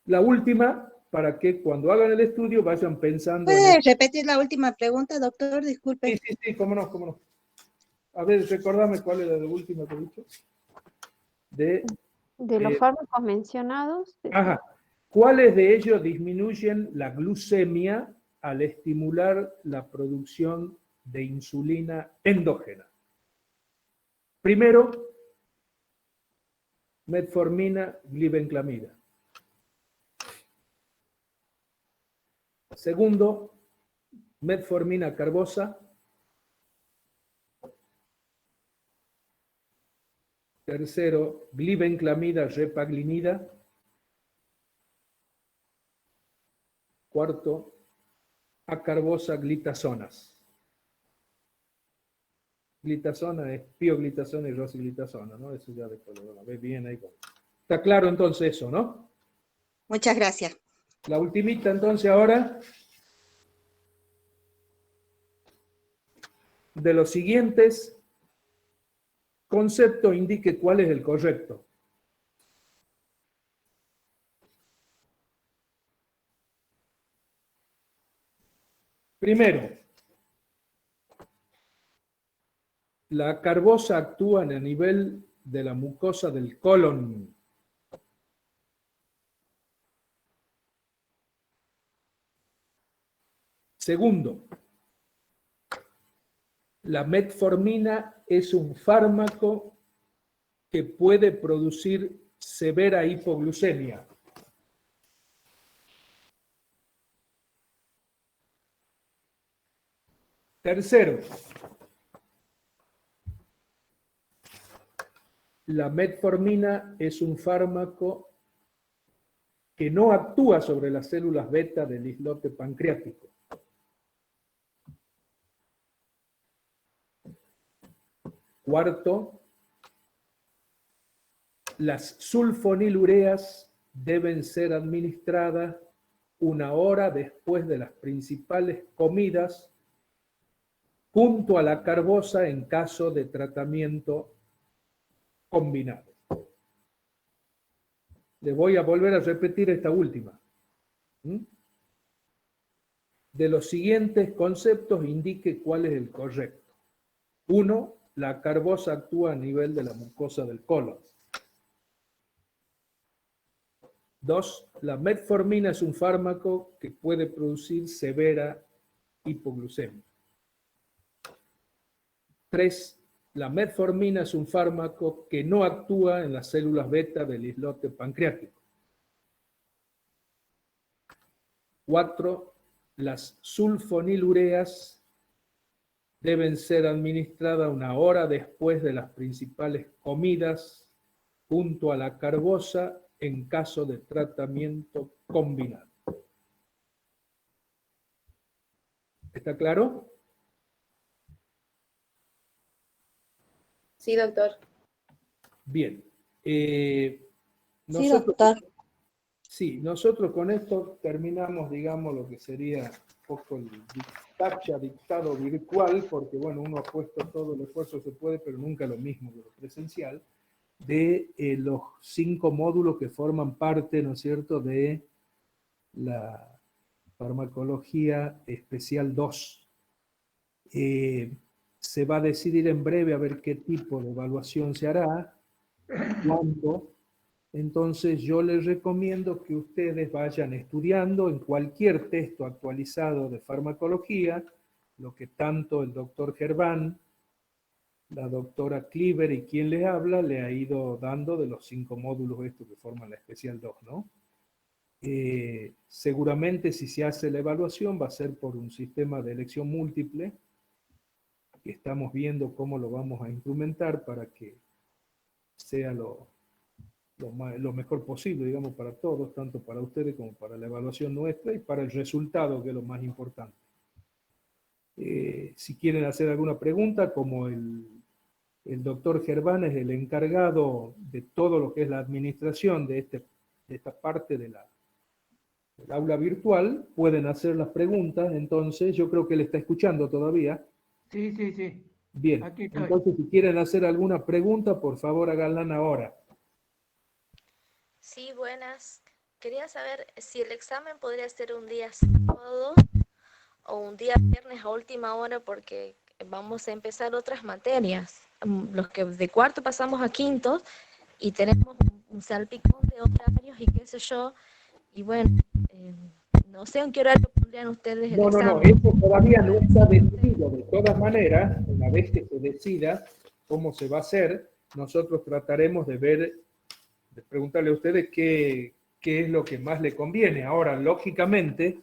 La última, para que cuando hagan el estudio vayan pensando... ¿Puede repetir la última pregunta, doctor? Disculpe. Sí, cómo no, cómo no. A ver, recordame cuál era la última que he dicho. De los fármacos mencionados. Ajá. ¿Cuáles de ellos disminuyen la glucemia al estimular la producción de insulina endógena? Primero, metformina glibenclamida. Segundo, metformina carbosa. Tercero, glibenclamida repaglinida. Cuarto, acarbosa glitazonas. Glitazona es pioglitazona y rosiglitazona, ¿no? Eso ya después lo ves bien ahí. Está claro entonces eso, ¿no? Muchas gracias. La ultimita entonces ahora. De los siguientes conceptos indique cuál es el correcto. Primero, la carbosa actúa en el nivel de la mucosa del colon. Segundo, la metformina es un fármaco que puede producir severa hipoglucemia. Tercero, la metformina es un fármaco que no actúa sobre las células beta del islote pancreático. Cuarto, las sulfonilureas deben ser administradas 1 hora después de las principales comidas, junto a la carbosa en caso de tratamiento combinado. Le voy a volver a repetir esta última. De los siguientes conceptos, indique cuál es el correcto. 1. La carbosa actúa a nivel de la mucosa del colon. 2. La metformina es un fármaco que puede producir severa hipoglucemia. 3. La metformina es un fármaco que no actúa en las células beta del islote pancreático. 4. Las sulfonilureas deben ser administradas 1 hora después de las principales comidas, junto a la carbosa en caso de tratamiento combinado. ¿Está claro? Sí, doctor. Bien. Sí, doctor. Sí, nosotros con esto terminamos, digamos, lo que sería un poco el dictado virtual, porque, bueno, uno ha puesto todo el esfuerzo que se puede, pero nunca lo mismo que lo presencial, de los 5 módulos que forman parte, ¿no es cierto?, de la farmacología especial 2. Se va a decidir en breve a ver qué tipo de evaluación se hará, cuándo. Entonces yo les recomiendo que ustedes vayan estudiando en cualquier texto actualizado de farmacología, lo que tanto el doctor Gerván, la doctora Kliver y quien les habla le ha ido dando de los 5 módulos estos que forman la especial 2, ¿no? Seguramente si se hace la evaluación va a ser por un sistema de elección múltiple, que estamos viendo cómo lo vamos a instrumentar para que sea lo mejor posible, digamos, para todos, tanto para ustedes como para la evaluación nuestra y para el resultado, que es lo más importante. Si quieren hacer alguna pregunta, como el doctor Gerván es el encargado de todo lo que es la administración de esta parte del aula virtual, pueden hacer las preguntas. Entonces yo creo que él está escuchando todavía. Sí, sí, sí. Bien, Aquí estoy. entonces si quieren hacer alguna pregunta, por favor háganla ahora. Sí, buenas. Quería saber si el examen podría ser un día sábado o un día viernes a última hora, porque vamos a empezar otras materias. Los que de cuarto pasamos a quinto y tenemos un salpicón de horarios y qué sé yo. Y bueno, no sé en qué horario pondrían ustedes el examen. No, eso todavía no está decidido. De todas maneras, una vez que se decida cómo se va a hacer, nosotros trataremos de ver, de preguntarle a ustedes qué es lo que más le conviene. Ahora, lógicamente,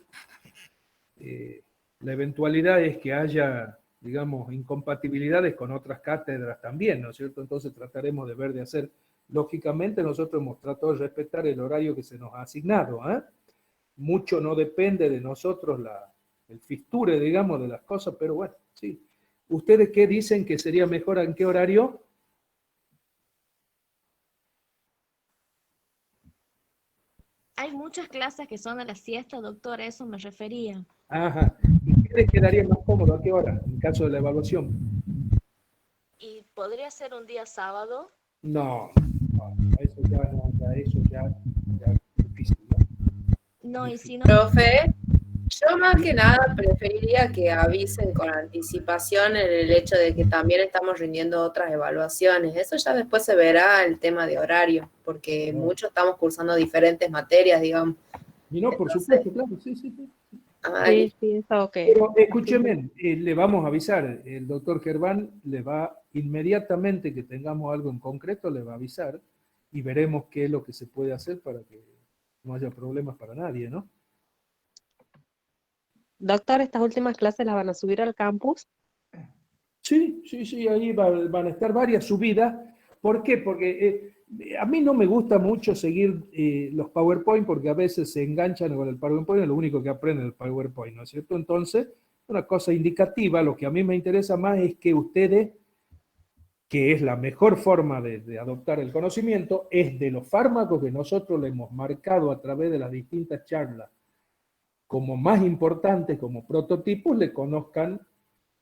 la eventualidad es que haya, digamos, incompatibilidades con otras cátedras también, ¿no es cierto? Entonces trataremos de ver de hacer, lógicamente nosotros hemos tratado de respetar el horario que se nos ha asignado, ¿eh? Mucho no depende de nosotros el fisture, digamos, de las cosas, pero bueno, sí. ¿Ustedes qué dicen que sería mejor en qué horario? Hay muchas clases que son a la siesta, doctor, a eso me refería. Ajá. ¿Y qué les quedaría más cómodo? ¿A qué hora? En caso de la evaluación. ¿Y podría ser un día sábado? No, eso ya es difícil, ¿no? No, y si no... Profe, yo más que nada preferiría que avisen con anticipación en el hecho de que también estamos rindiendo otras evaluaciones. Eso ya después se verá el tema de horario, porque muchos estamos cursando diferentes materias, digamos. Y no, por supuesto, claro, sí. Ay, Sí, está ok. Pero escúcheme, le vamos a avisar, el doctor Gerván le va, inmediatamente que tengamos algo en concreto, le va a avisar y veremos qué es lo que se puede hacer para que no haya problemas para nadie, ¿no? Doctor, ¿estas últimas clases las van a subir al campus? Sí, ahí van a estar varias subidas. ¿Por qué? Porque a mí no me gusta mucho seguir los PowerPoint porque a veces se enganchan con el PowerPoint, es lo único que aprenden el PowerPoint, ¿no es cierto? Entonces, una cosa indicativa, lo que a mí me interesa más es que ustedes que es la mejor forma de adoptar el conocimiento, es de los fármacos que nosotros le hemos marcado a través de las distintas charlas como más importantes, como prototipos, le conozcan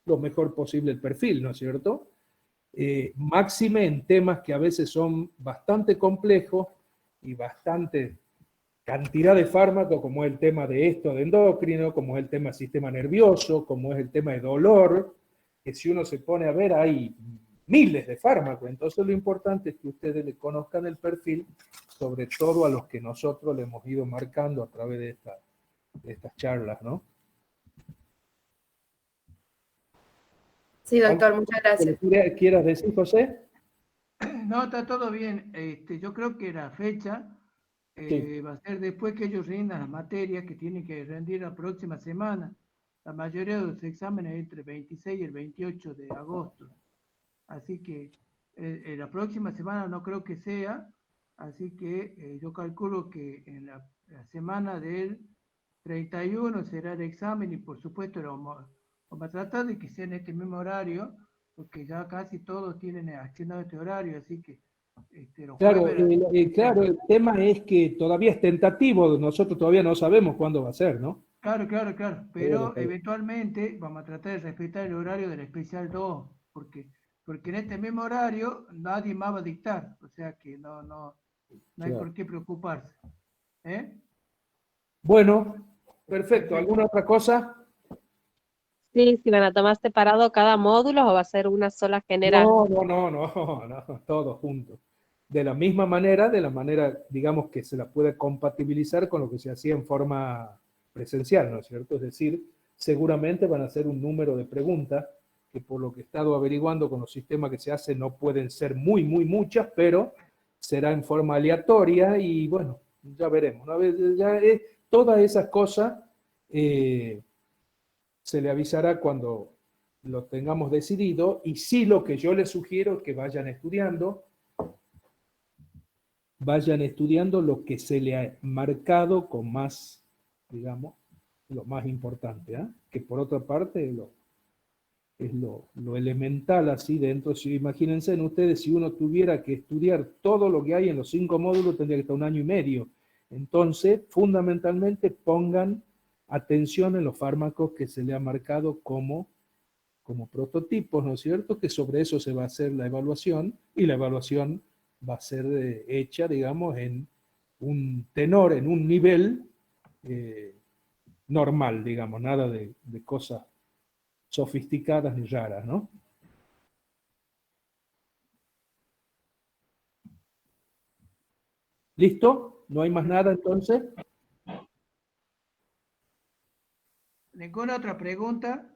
lo mejor posible el perfil, ¿no es cierto? Máxime en temas que a veces son bastante complejos y bastante cantidad de fármacos, como es el tema de esto de endocrino, como es el tema del sistema nervioso, como es el tema de dolor, que si uno se pone a ver hay miles de fármacos. Entonces lo importante es que ustedes le conozcan el perfil, sobre todo a los que nosotros le hemos ido marcando a través de estas charlas, ¿no? Sí, doctor, muchas gracias. ¿Quieras decir, José? No, está todo bien. Yo creo que la fecha va a ser después que ellos rindan las materias que tienen que rendir la próxima semana. La mayoría de los exámenes entre el 26 y el 28 de agosto. Así que la próxima semana no creo que sea, así que yo calculo que en la semana del 31 será el examen y por supuesto vamos a tratar de que sea en este mismo horario, porque ya casi todos tienen asignado este horario, así que los Claro, jueves... claro, el tema es que todavía es tentativo, nosotros todavía no sabemos cuándo va a ser, ¿no? Claro, pero eventualmente vamos a tratar de respetar el horario del especial 2, porque en este mismo horario nadie más va a dictar, o sea que no hay por qué preocuparse. Bueno, perfecto. ¿Alguna otra cosa? Sí, si van a tomar separado cada módulo o va a ser una sola general. No, todos juntos. De la manera, digamos, que se la puede compatibilizar con lo que se hacía en forma presencial, ¿no es cierto? Es decir, seguramente van a ser un número de preguntas que por lo que he estado averiguando con los sistemas que se hacen no pueden ser muy muchas, pero será en forma aleatoria y bueno, ya veremos. Todas esas cosas se le avisará cuando lo tengamos decidido y sí lo que yo les sugiero es que vayan estudiando lo que se le ha marcado con más, digamos, lo más importante, ¿eh? Que por otra parte es lo elemental así dentro. Si, imagínense en ustedes, si uno tuviera que estudiar todo lo que hay en los 5 módulos, tendría que estar 1 año y medio. Entonces, fundamentalmente, pongan atención en los fármacos que se le ha marcado como prototipos, ¿no es cierto? Que sobre eso se va a hacer la evaluación, y la evaluación va a ser hecha, digamos, en un tenor, en un nivel normal, digamos, nada de cosas sofisticadas ni raras, ¿no? ¿Listo? ¿No hay más nada entonces? ¿Ninguna otra pregunta?